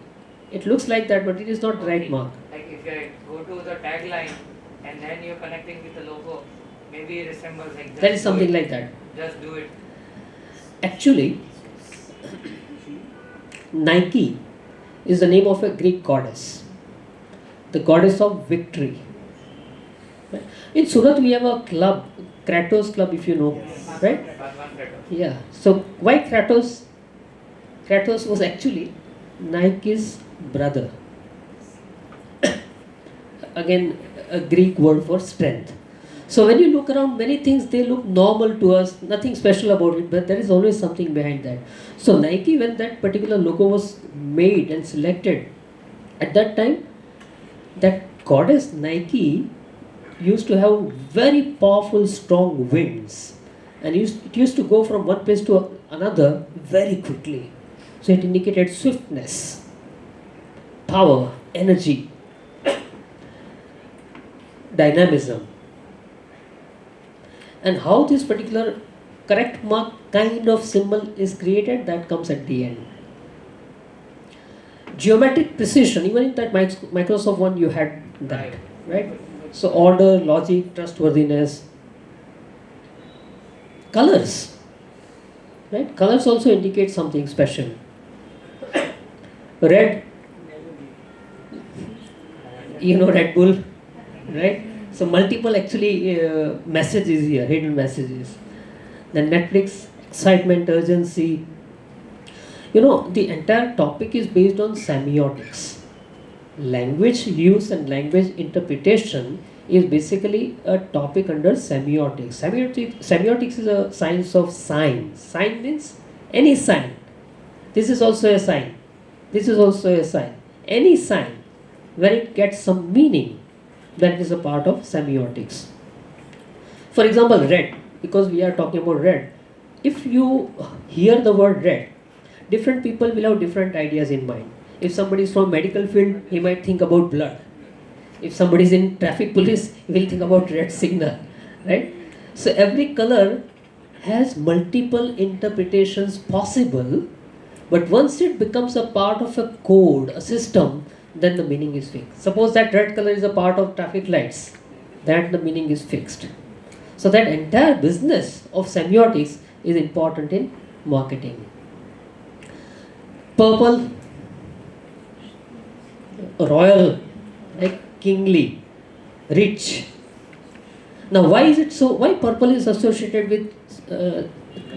It looks like that, but it is not the right mark. Like if you go to the tagline and then you're connecting with the logo, maybe it resembles like just That is do something it. like that. Just do it. Actually, Nike is the name of a Greek goddess, the goddess of victory. In Surat, we have a club, Kratos Club, if you know, right? One letter. Yeah. So why Kratos? Kratos was actually Nike's brother. Again, a Greek word for strength. So when you look around, many things, they look normal to us, nothing special about it, but there is always something behind that. So Nike, when that particular logo was made and selected, at that time, that goddess Nike used to have very powerful, strong winds, and it used to go from one place to another very quickly. So it indicated swiftness, power, energy, dynamism. And how this particular correct mark kind of symbol is created, that comes at the end. Geometric precision, even in that Microsoft one, you had that, right? So order, logic, trustworthiness. Colors, right? Colors also indicate something special. Red, you know, Red Bull, right? So multiple actually messages here, hidden messages. Then Netflix, excitement, urgency. You know, the entire topic is based on semiotics. Language use and language interpretation is basically a topic under semiotics. Semiotics is a science of sign. Sign means any sign. This is also a sign. This is also a sign. Any sign where it gets some meaning, that is a part of semiotics. For example, red, because we are talking about red. If you hear the word red, different people will have different ideas in mind. If somebody is from medical field, he might think about blood. If somebody is in traffic police, he will think about red signal, right? So every color has multiple interpretations possible, but once it becomes a part of a code, a system, then the meaning is fixed. Suppose that red color is a part of traffic lights, then the meaning is fixed. So that entire business of semiotics is important in marketing. Purple, royal, like kingly, rich. Now why is it so? Why purple is associated with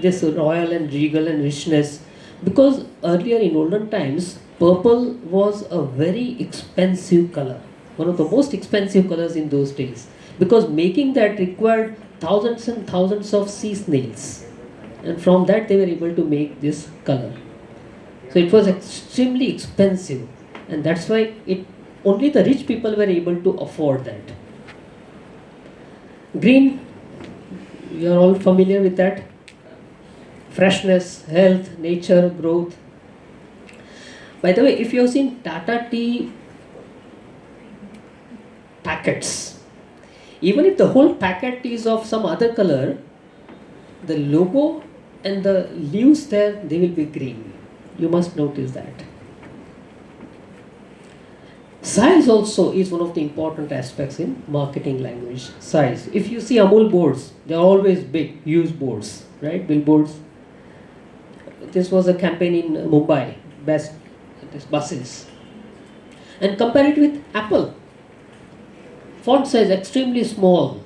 this royal and regal and richness? Because earlier in olden times, purple was a very expensive color, one of the most expensive colors in those days, because making that required thousands and thousands of sea snails, and from that they were able to make this color. So it was extremely expensive, and that's why only the rich people were able to afford that. Green, you are all familiar with that. Freshness, health, nature, growth. By the way, if you have seen Tata Tea packets, even if the whole packet is of some other color, the logo and the leaves there, they will be green. You must notice that. Size also is one of the important aspects in marketing language. Size. If you see Amul boards, they are always big, huge boards, right? Billboards. This was a campaign in Mumbai, best buses. And compare it with Apple. Font size extremely small.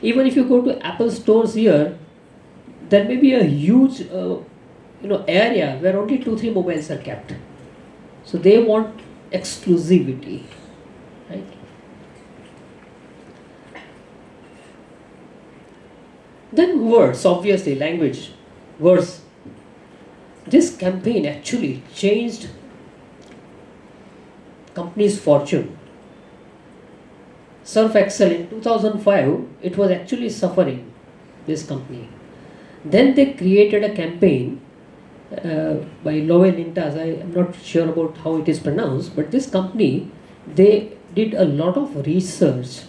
Even if you go to Apple stores here, there may be a huge area where only 2-3 mobiles are kept. So they want exclusivity, right? Then words, obviously language, words. This campaign actually changed company's fortune. Surf Excel in 2005, it was actually suffering, this company. Then they created a campaign by Lowell Intas. I am not sure about how it is pronounced, but this company, they did a lot of research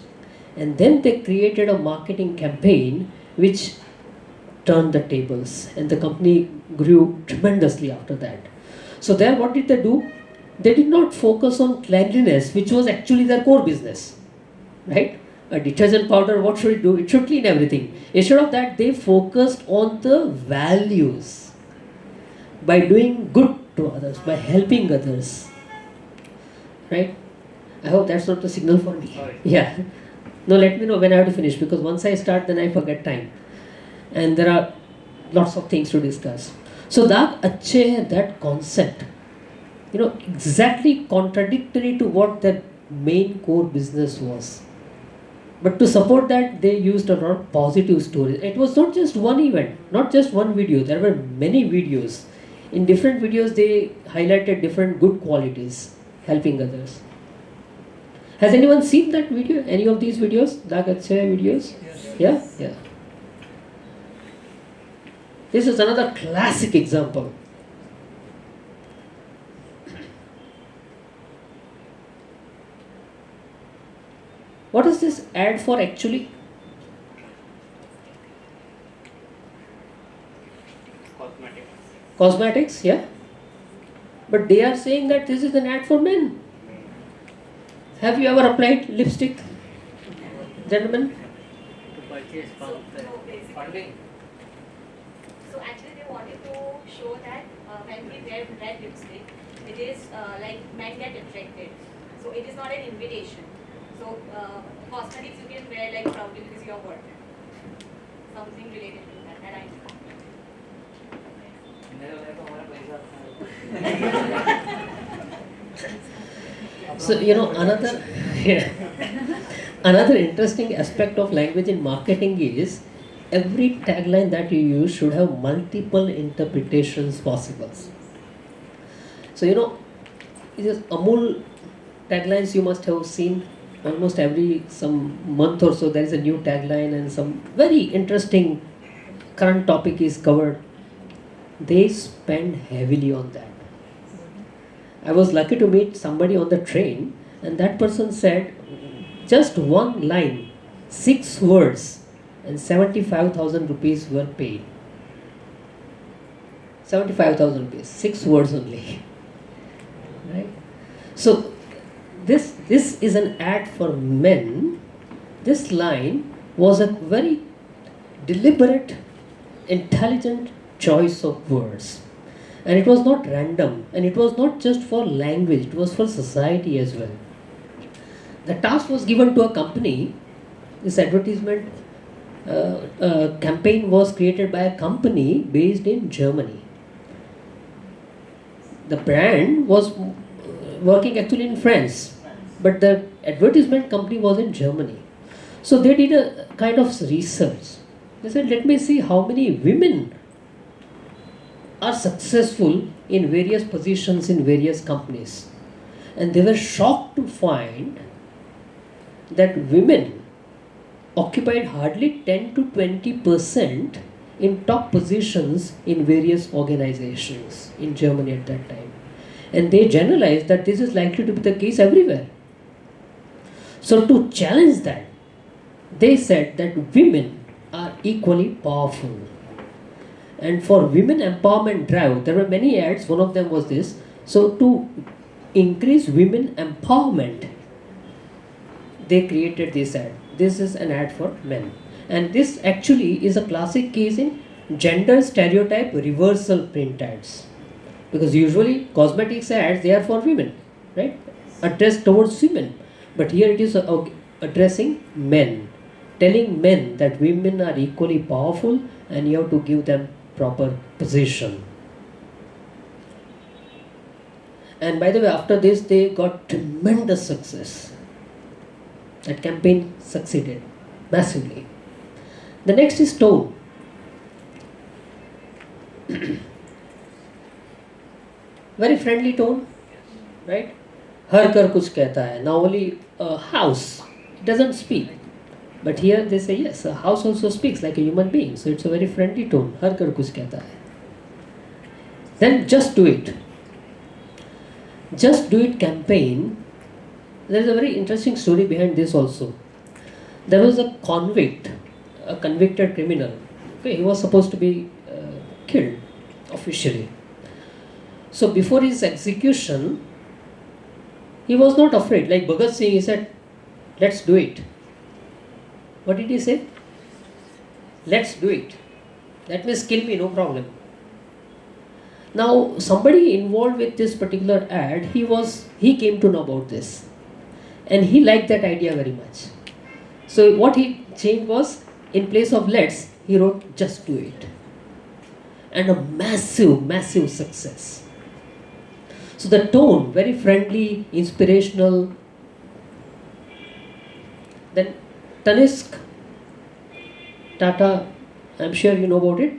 and then they created a marketing campaign which turned the tables, and the company grew tremendously after that. So there, what did they do? They did not focus on cleanliness, which was actually their core business, right? A detergent powder, what should it do? It should clean everything. Instead of that, they focused on the values by doing good to others, by helping others, right? I hope that's not the signal for me. Yeah. No, let me know when I have to finish, because once I start, then I forget time. And there are lots of things to discuss. So that concept, exactly contradictory to what their main core business was. But to support that, they used a lot of positive stories. It was not just one event, not just one video. There were many videos. In different videos, they highlighted different good qualities, helping others. Has anyone seen that video? Any of these videos? Dag Achhe videos? Yes. Yeah? This is another classic example. What is this ad for actually? Cosmetics, yeah. But they are saying that this is an ad for men. Have you ever applied lipstick, gentlemen? So actually they wanted to show that when we wear red lipstick, it is like men get attracted. So it is not an invitation. So cosmetics you can wear like proudly because you are worth it. Something related to that I know. So another interesting aspect of language in marketing is every tagline that you use should have multiple interpretations possible. So it is Amul taglines you must have seen almost every some month or so. There is a new tagline and some very interesting current topic is covered. They spend heavily on that. I was lucky to meet somebody on the train, and that person said just one line, 6 words, and 75,000 rupees were paid. 75,000 rupees, 6 words only. Right? So this is an ad for men. This line was a very deliberate, intelligent choice of words. And it was not random, and it was not just for language, it was for society as well. The task was given to a company. This advertisement campaign was created by a company based in Germany. The brand was working actually in France, but the advertisement company was in Germany. So they did a kind of research. They said, let me see how many women are successful in various positions in various companies. And they were shocked to find that women occupied hardly 10 to 20% in top positions in various organizations in Germany at that time. And they generalized that this is likely to be the case everywhere. So to challenge that, they said that women are equally powerful. And for women empowerment drive, there were many ads, one of them was this. So to increase women empowerment, they created this ad. This is an ad for men. And this actually is a classic case in gender stereotype reversal print ads. Because usually cosmetics ads, they are for women, right? Addressed towards women. But here it is addressing men. Telling men that women are equally powerful and you have to give them proper position. And by the way, after this they got tremendous success. That campaign succeeded massively. The next is tone. Very friendly tone, right? Har kar kuch kehta hai. Now only a house, it doesn't speak. But here they say yes, a house also speaks like a human being. So it's a very friendly tone. Har kar kuch kehta hai. Then just do it. Just do it campaign. There is a very interesting story behind this also. There was a convict, a convicted criminal. Okay, he was supposed to be killed officially. So before his execution, he was not afraid. Like Bhagat Singh, he said, let's do it. What did he say? Let's do it. That means kill me, no problem. Now somebody involved with this particular ad, he came to know about this. And he liked that idea very much. So what he changed was, in place of let's, he wrote just do it. And a massive, massive success. So the tone, very friendly, inspirational. Then Tanishq, Tata, I'm sure you know about it.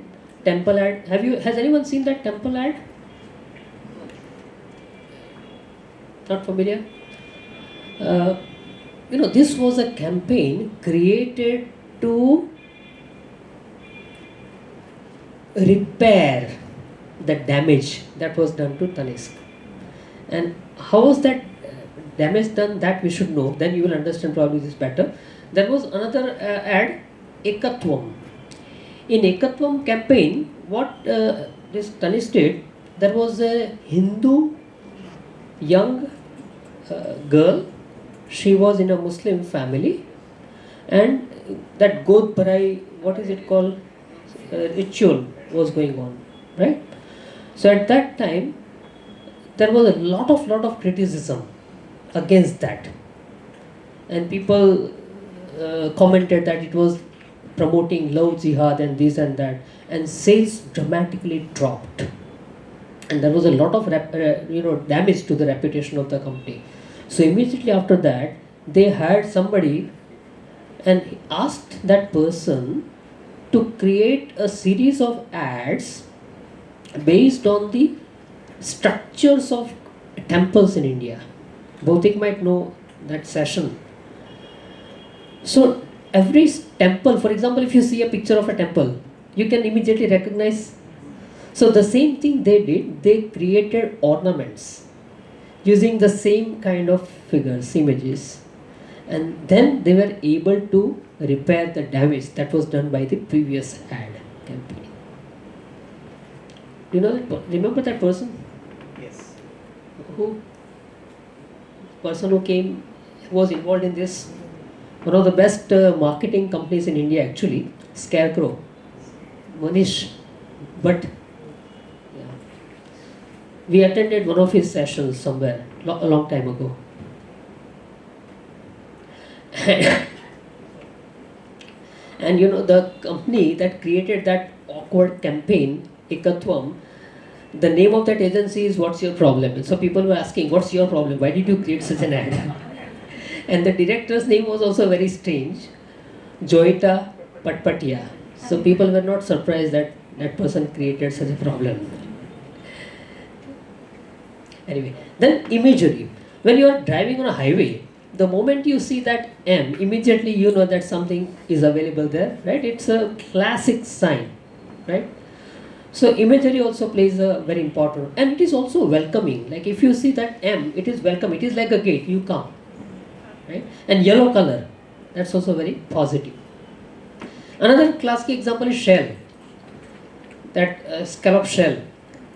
Temple ad. Has anyone seen that temple ad? Not familiar? This was a campaign created to repair the damage that was done to Tanishq. And how was that damage done? That we should know. Then you will understand probably this better. There was another ad, Ekatvam. In Ekatvam campaign, what this Tanishq did, there was a Hindu young girl. She was in a Muslim family, and that God Bharai, what is it called, ritual was going on, right? So at that time, there was a lot of criticism against that, and people commented that it was promoting love jihad and this and that, and sales dramatically dropped, and there was a lot of damage to the reputation of the company. So immediately after that, they hired somebody and asked that person to create a series of ads based on the structures of temples in India. Bhautik might know that session. So every temple, for example, if you see a picture of a temple, you can immediately recognize. So the same thing they did, they created ornaments using the same kind of figures, images, and then they were able to repair the damage that was done by the previous ad campaign. Do you know that? Remember that person? Yes. Who? Person who came, was involved in this. One of the best marketing companies in India, actually, Scarecrow, Manish. But yeah, we attended one of his sessions somewhere a long time ago. And the company that created that awkward campaign, Ekatvam, the name of that agency is What's Your Problem? And so people were asking, what's your problem? Why did you create such an ad? And the director's name was also very strange, Joita Patpatia. So people were not surprised that that person created such a problem. Anyway, then imagery. When you are driving on a highway, the moment you see that M, immediately you know that something is available there, right? It's a classic sign, right? So imagery also plays a very important, and it is also welcoming. Like if you see that M, it is welcome. It is like a gate. You come, right? And yellow color, that's also very positive. Another classic example is shell. That scallop shell,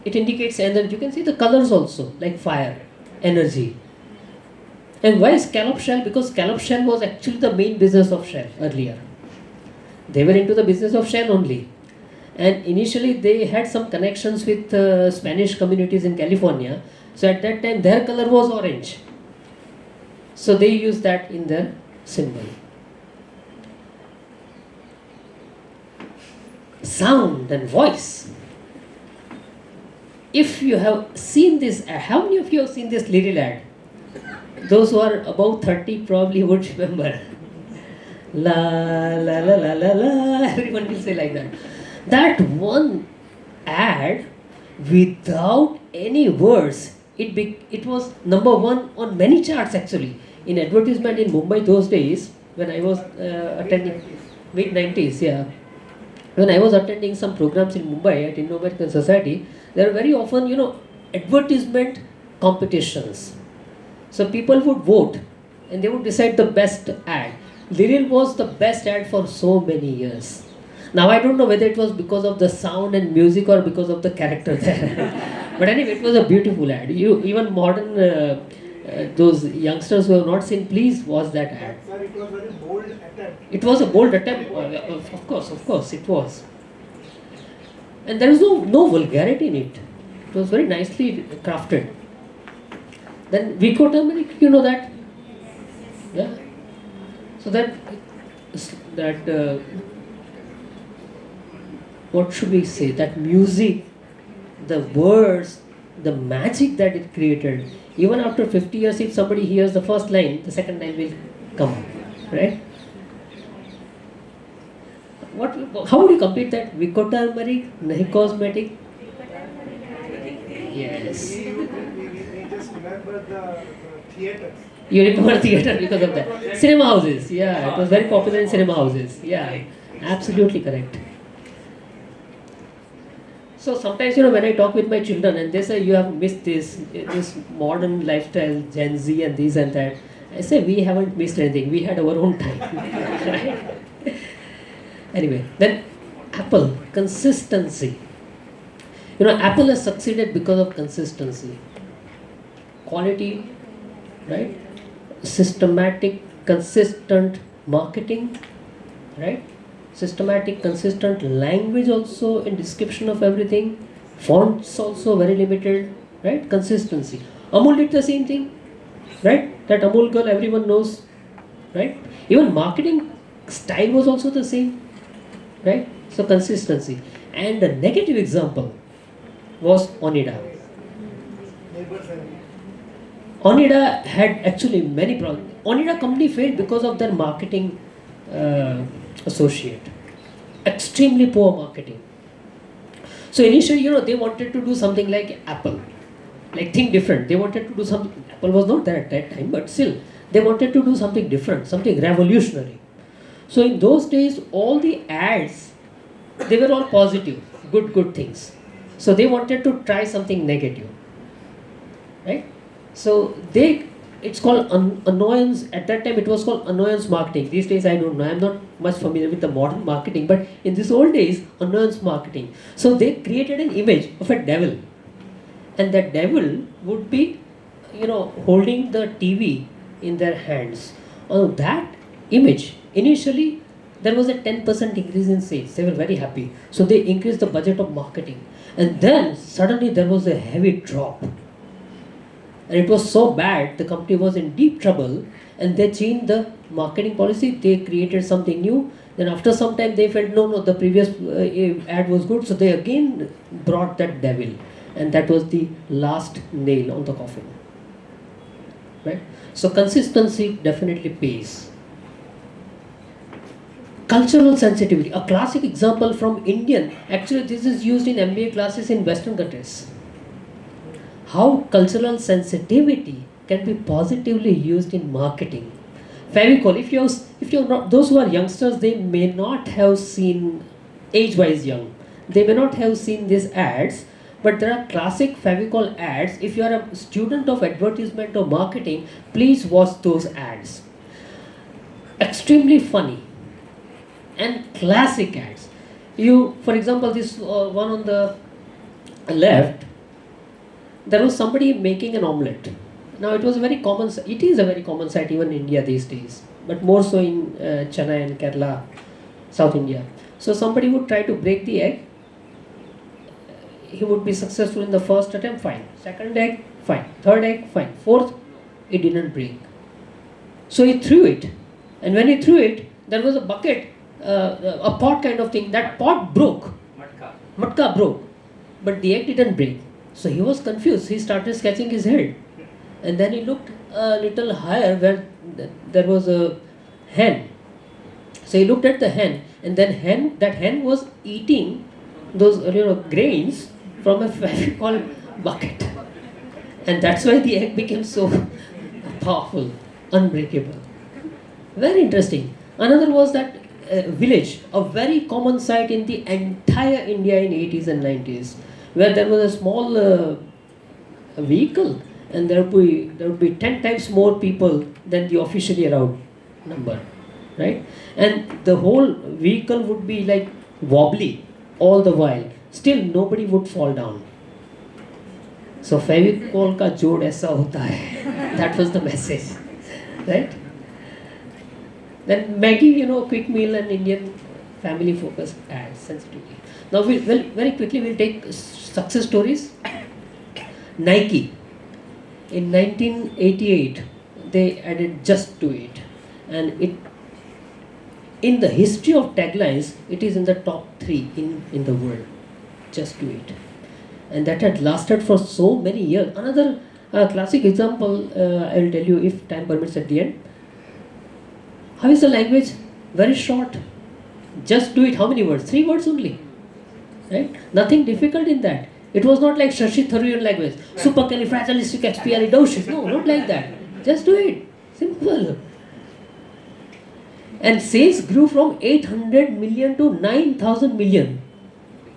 it indicates energy. You can see the colors also, like fire, energy. And why scallop shell? Because scallop shell was actually the main business of Shell earlier. They were into the business of Shell only. And initially they had some connections with Spanish communities in California. So at that time their color was orange. So they used that in their symbol. Sound and voice. If you have seen this, how many of you have seen this little ad? Those who are above 30 probably would remember. La la la la la la. Everyone will say like that. That one ad, without any words, it was number one on many charts actually. In advertisement in Mumbai those days, when I was attending mid-90s, yeah. When I was attending some programs in Mumbai at Indo-American Society, there were very often, advertisement competitions. So people would vote and they would decide the best ad. Liril was the best ad for so many years. Now I don't know whether it was because of the sound and music or because of the character there. But anyway, it was a beautiful ad. Even modern, those youngsters who have not seen, please watch that ad. Sir, it was a very bold attempt. It was a bold attempt, of course it was. And there is no vulgarity in it. It was very nicely crafted. Then Vico turmeric, you know that? Yeah. So that what should we say? That music, the words, the magic that it created. Even after 50 years, if somebody hears the first line, the second line will come, right? How would you complete that? Vico turmeric, nahi cosmetic? Yes. We just remember the theatres. You remember theatre because of that. Cinema houses, yeah, it was very popular in cinema houses. Yeah, absolutely correct. So sometimes, when I talk with my children and they say, you have missed this modern lifestyle, Gen Z and this and that. I say, we haven't missed anything. We had our own time. Right? Anyway, then Apple, consistency. Apple has succeeded because of consistency. Quality, right? Systematic, consistent marketing, right? Systematic, consistent language also in description of everything. Fonts also very limited, right? Consistency. Amul did the same thing, right? That Amul girl everyone knows, right? Even marketing style was also the same, right? So consistency. And the negative example was Onida. Onida had actually many problems. Onida company failed because of their marketing associate. Extremely poor marketing. So initially, they wanted to do something like Apple. Like think different. They wanted to do something. Apple was not there at that time, but still, they wanted to do something different, something revolutionary. So in those days, all the ads, they were all positive, good things. So they wanted to try something negative. Right? So it's called annoyance. At that time it was called annoyance marketing. These days I don't know. I'm not much familiar with the modern marketing, but in these old days, annoyance marketing. So they created an image of a devil. And that devil would be, holding the TV in their hands. On that image, initially there was a 10% increase in sales. They were very happy. So they increased the budget of marketing. And then suddenly there was a heavy drop. And it was so bad, the company was in deep trouble, and they changed the marketing policy. They created something new. Then after some time they felt, no, the previous ad was good. So they again brought that devil. And that was the last nail on the coffin. Right? So consistency definitely pays. Cultural sensitivity. A classic example from Indian. Actually, this is used in MBA classes in Western countries. How cultural sensitivity can be positively used in marketing. Fevicol, if you're not, those who are youngsters, they may not have seen age-wise young. they may not have seen these ads, but there are classic Favicol ads. If you are a student of advertisement or marketing, please watch those ads. Extremely funny and classic ads. You, for example, this one on the left, there was somebody making an omelette. Now it was a very common, it is a very common sight even in India these days, but more so in Chennai and Kerala, South India. So somebody would try to break the egg. He would be successful in the first attempt, fine. Second egg, fine. Third egg, fine. Fourth, it didn't break. So he threw it. And when he threw it, there was a bucket, a pot kind of thing. That pot broke. Matka broke. But the egg didn't break. So he was confused. He started scratching his head. And then he looked a little higher where there was a hen. So he looked at the hen, and then that hen was eating those grains from a Favicol bucket. And that's why the egg became so powerful, unbreakable. Very interesting. Another was that village, a very common sight in the entire India in 80s and 90s, where there was a small vehicle, and there would be 10 times more people than the officially allowed number, right? And the whole vehicle would be like wobbly all the while. Still nobody would fall down. So Favicol ka jod aisa hota hai. That was the message, right? Then Maggie, quick meal and Indian family focused ads, sensitivity. Now very quickly we'll take success stories. Nike. In 1988, they added "just do it," and in the history of taglines, it is in the top 3 in the world. Just do it, and that had lasted for so many years. Another classic example, I will tell you if time permits at the end. How is the language? Very short. Just do it. How many words? 3 words only. Right? Nothing difficult in that. It was not like Shashi Tharoor language. Supercalifragilisticexpialidocious. No, not like that. Just do it. Simple. And sales grew from 800 million to 9,000 million.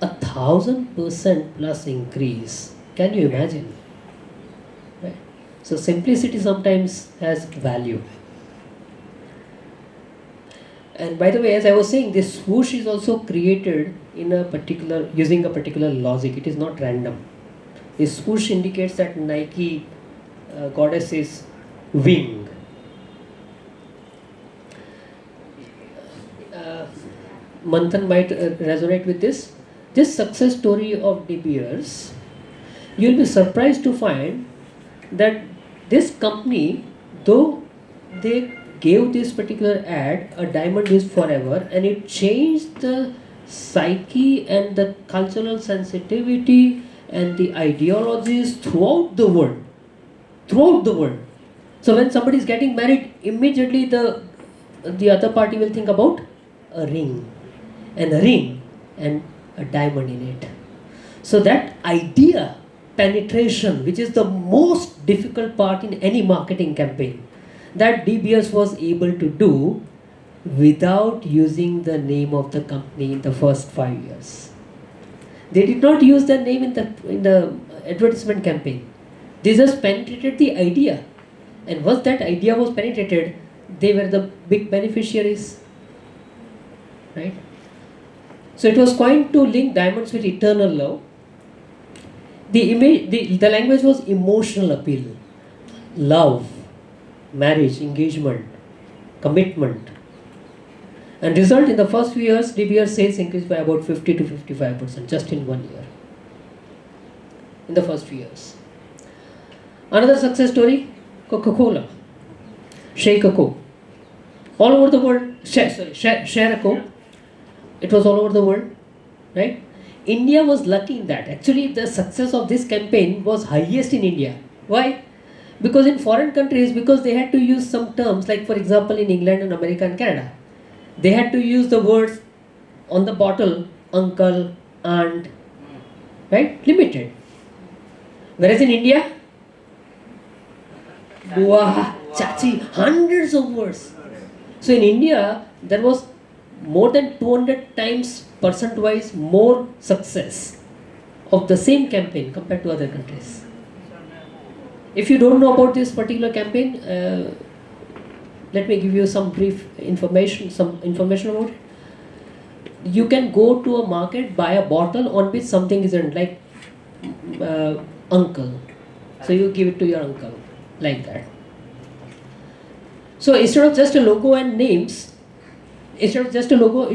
1,000% plus increase. Can you imagine? Right? So simplicity sometimes has value. And by the way, as I was saying, this swoosh is also created using a particular logic. It is not random. This swoosh indicates that Nike goddess is wing. Manthan might resonate with this. This success story of De Beers, you'll be surprised to find that this company, though they gave this particular ad, "A diamond is forever," and it changed the psyche and the cultural sensitivity and the ideologies throughout the world. Throughout the world. So when somebody is getting married, immediately the other party will think about a ring. And a ring and a diamond in it. So that idea, penetration, which is the most difficult part in any marketing campaign, that De Beers was able to do without using the name of the company in the first 5 years. They did not use the name in the advertisement campaign. They just penetrated the idea. And once that idea was penetrated, they were the big beneficiaries. Right? So it was coined to link diamonds with eternal love. The language was emotional appeal. Love, marriage, engagement, commitment. And result, in the first few years, De Beers sales increased by about 50 to 55% just in 1 year. In the first few years. Another success story, Coca-Cola. Shake a Coke. All over the world, share a Coke. It was all over the world, right? India was lucky in that. Actually, the success of this campaign was highest in India. Why? Because in foreign countries, because they had to use some terms, like for example in England and America and Canada, they had to use the words on the bottle, uncle, aunt, right? Limited. Whereas in India, Bua, Chachi, hundreds of words. So in India, there was more than 200 times percent-wise more success of the same campaign compared to other countries. If you don't know about this particular campaign, let me give you some brief information, about it. You can go to a market, buy a bottle on which something is written, like uncle. So you give it to your uncle, like that. So instead of just a logo and names, it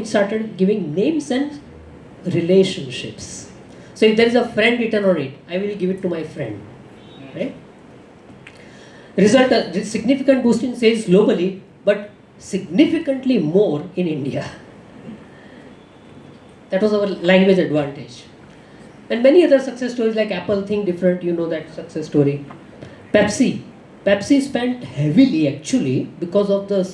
started giving names and relationships. So if there is a friend written on it, I will give it to my friend, right? Result, a significant boost in sales globally, but significantly more in India. That was our language advantage. And many other success stories like Apple, think different, you know that success story. Pepsi spent heavily actually because of the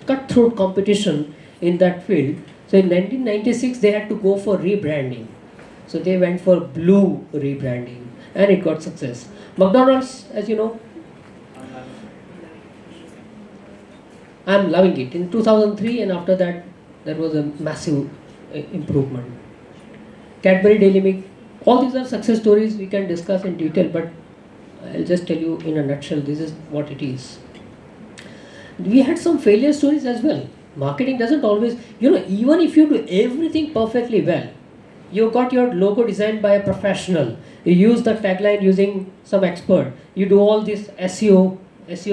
cutthroat competition in that field. So in 1996 they had to go for rebranding. So they went for blue rebranding and it got success. McDonald's, as you know, I'm loving it. In 2003 and after that there was a massive improvement. Cadbury Dairy Milk, all these are success stories we can discuss in detail, but I'll just tell you in a nutshell, this is what it is. We had some failure stories as well. Marketing doesn't always, even if you do everything perfectly well, you got your logo designed by a professional, you use the tagline using some expert, you do all this SEO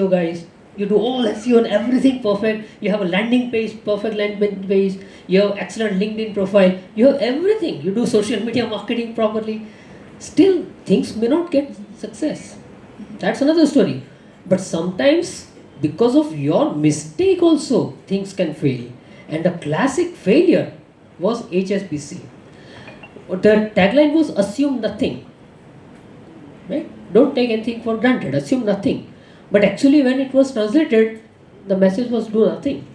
guys, you do all SEO and everything perfect, you have a landing page, perfect landing page, you have excellent LinkedIn profile, you have everything, you do social media marketing properly, still things may not get success. That's another story. But sometimes because of your mistake also things can fail. And a classic failure was HSBC. The tagline was assume nothing. Right? Don't take anything for granted, assume nothing. But actually when it was translated, the message was do nothing.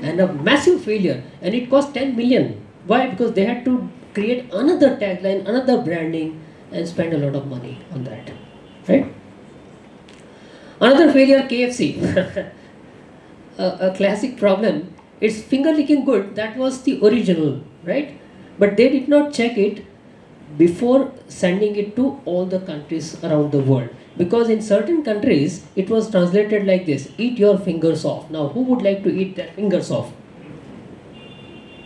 And a massive failure, and it cost 10 million. Why? Because they had to create another tagline, another branding, and spend a lot of money on that. Right? Another failure, KFC. a classic problem. It's finger licking good, that was the original, right? But they did not check it before sending it to all the countries around the world. Because in certain countries, it was translated like this, eat your fingers off. Now, who would like to eat their fingers off?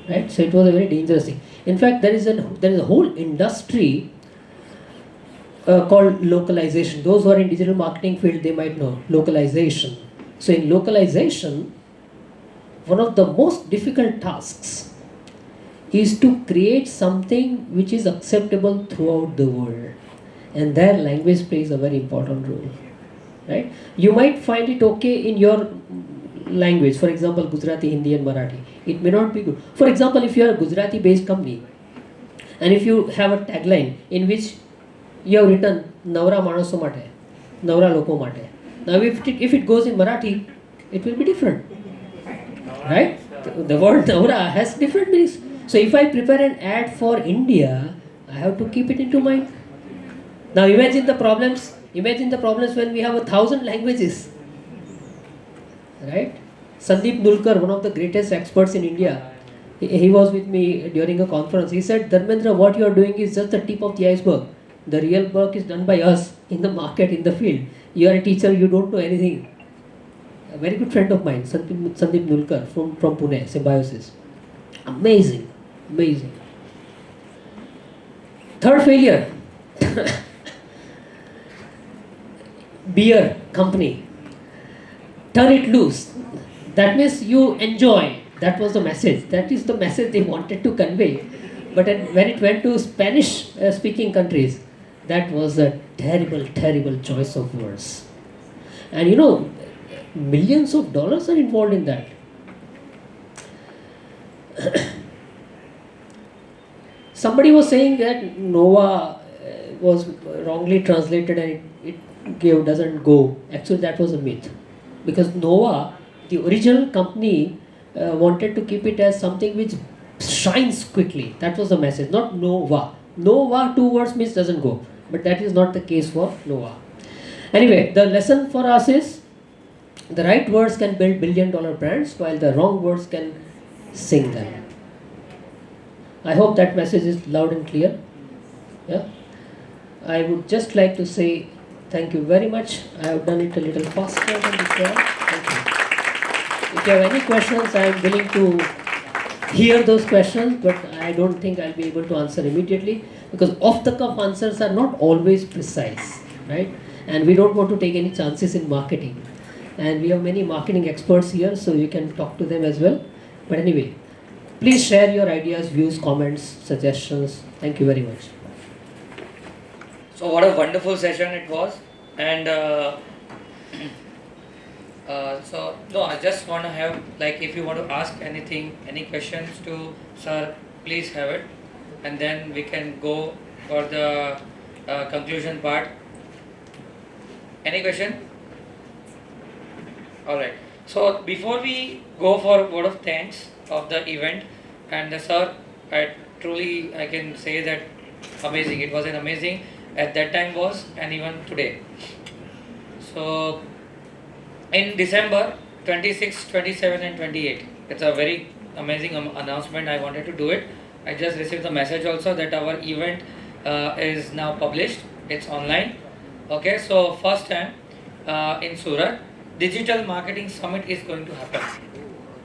Right? So it was a very dangerous thing. In fact, there is a whole industry called localization. Those who are in digital marketing field, they might know localization. So in localization, one of the most difficult tasks is to create something which is acceptable throughout the world. And there language plays a very important role. Right? You might find it okay in your language, for example, Gujarati, Hindi and Marathi. It may not be good. For example, if you are a Gujarati based company and if you have a tagline in which you have written Navra Manaso Mate, Navra Loko Mate. Now if it goes in Marathi, it will be different. Right? The word Navra has different meanings. So if I prepare an ad for India, I have to keep it into mind. Now imagine the problems when we have 1,000 languages. Right? Sandeep Nulkar, one of the greatest experts in India, he was with me during a conference. He said, Dharmendra, what you are doing is just the tip of the iceberg. The real work is done by us in the market, in the field. You are a teacher, you don't know anything. A very good friend of mine, Sandeep Nulkar from Pune, Symbiosis. Amazing. Third failure. Beer company. Turn it loose. That means you enjoy. That was the message. That is the message they wanted to convey. But when it went to Spanish speaking countries, that was a terrible choice of words. And millions of dollars are involved in that. Somebody was saying that Nova was wrongly translated and it doesn't go. Actually, that was a myth. Because Nova, the original company, wanted to keep it as something which shines quickly. That was the message, not Nova. Nova, 2 words means doesn't go. But that is not the case for Nova. Anyway, the lesson for us is the right words can build billion-dollar brands while the wrong words can sink them. I hope that message is loud and clear. Yeah. I would just like to say thank you very much. I have done it a little faster than before. Thank you. If you have any questions, I am willing to hear those questions, but I don't think I'll be able to answer immediately because off-the-cuff answers are not always precise, right? And we don't want to take any chances in marketing. And we have many marketing experts here, so you can talk to them as well. But anyway, please share your ideas, views, comments, suggestions. Thank you very much. So what a wonderful session it was, and so no, I just want to have, like, if you want to ask anything, any questions to sir, please have it, and then we can go for the conclusion part. Any question? All right. So before we go for word of thanks of the event, and sir, I can say that amazing. It was an amazing at that time was, and even today. So in December 26, 27 and 28, it's a very amazing announcement. I wanted to do it. I just received the message also that our event is now published. It's online. Okay, so first time in Surat, Digital Marketing Summit is going to happen.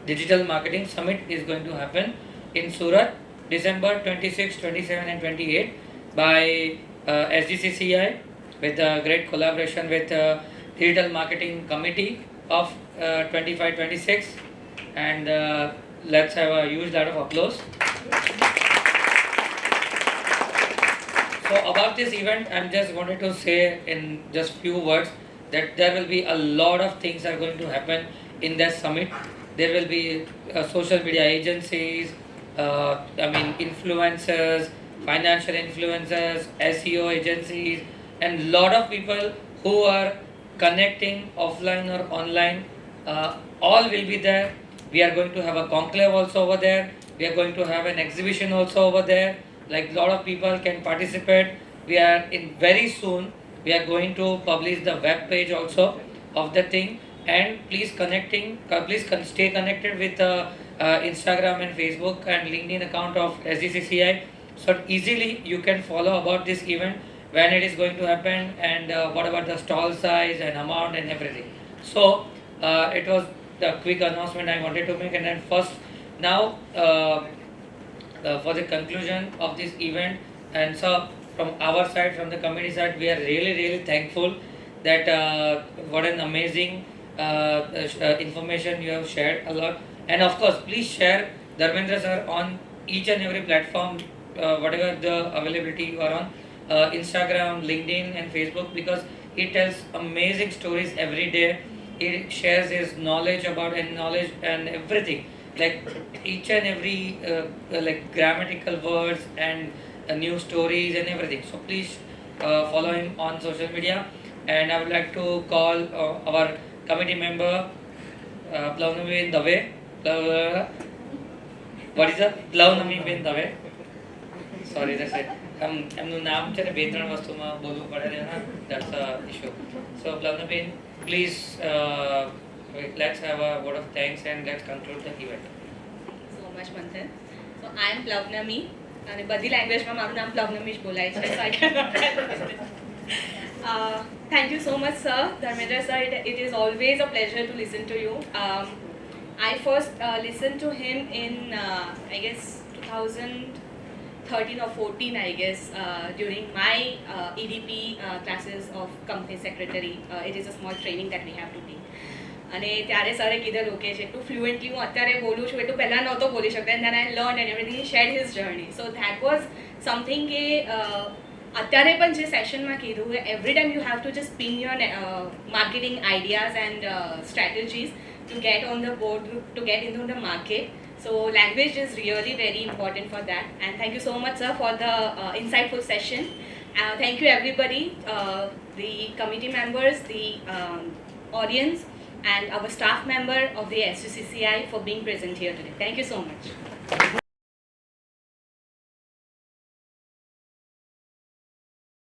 Digital Marketing Summit is going to happen in Surat, December 26, 27 and 28 by SGCCI with a great collaboration with Digital Marketing Committee of 25-26, and let's have a huge lot of applause. So about this event, I'm just wanted to say in just few words that there will be a lot of things are going to happen in that summit. There will be social media agencies, influencers, financial influencers, SEO agencies, and lot of people who are connecting offline or online. All will be there. We are going to have a conclave also over there. We are going to have an exhibition also over there. Like lot of people can participate. We are very soon. We are going to publish the web page also of the thing. And please stay connected with Instagram and Facebook and LinkedIn account of SGCCI. So easily you can follow about this event, when it is going to happen, and what about the stall size and amount and everything. So it was the quick announcement I wanted to make. And then first now for the conclusion of this event, and so from our side, from the committee side, we are really thankful that what an amazing information you have shared a lot. And of course, please share Dharmendra sir on each and every platform, whatever the availability you are on, Instagram, LinkedIn and Facebook, because he tells amazing stories every day. He shares his knowledge about and everything, like each and every like grammatical words and new stories and everything. So please follow him on social media. And I would like to call our committee member Plavnami Dave. What is that? Plavnami Dave. Sorry, that's it. એમનું નામ છે ને 2-3 વસ્તુમાં બોલવું પડે છે ને, that's the issue. So Plavnami, please let's have a word of thanks and let's conclude the event. So much, Manthan. So I am Plavnami, અને બધી લેંગ્વેજમાં મારું નામ પ્લવનમી જ બોલાય છે, so I cannot thank you so much, sir. Dharmendra sir, it is always a pleasure to listen to you. I first listened to him in I guess 2013 or 14, I guess, during my EDP classes of company secretary. It is a small training that we have to take. અને ત્યારે સરે કીધેલું કે જેટલું fluently હું અત્યારે બોલું છું એટલું પહેલાં નહોતો બોલી શકતા, and then I learned and everything. He shared his journey. So that was something કે અત્યારે પણ જે સેશનમાં કીધું, every time you have to just pin your marketing ideas and strategies to get on the board, to get into the market. So language is really very important for that. And thank you so much, sir, for the insightful session. Thank you everybody, the committee members, the audience, and our staff member of the SGCCI for being present here today. Thank you so much.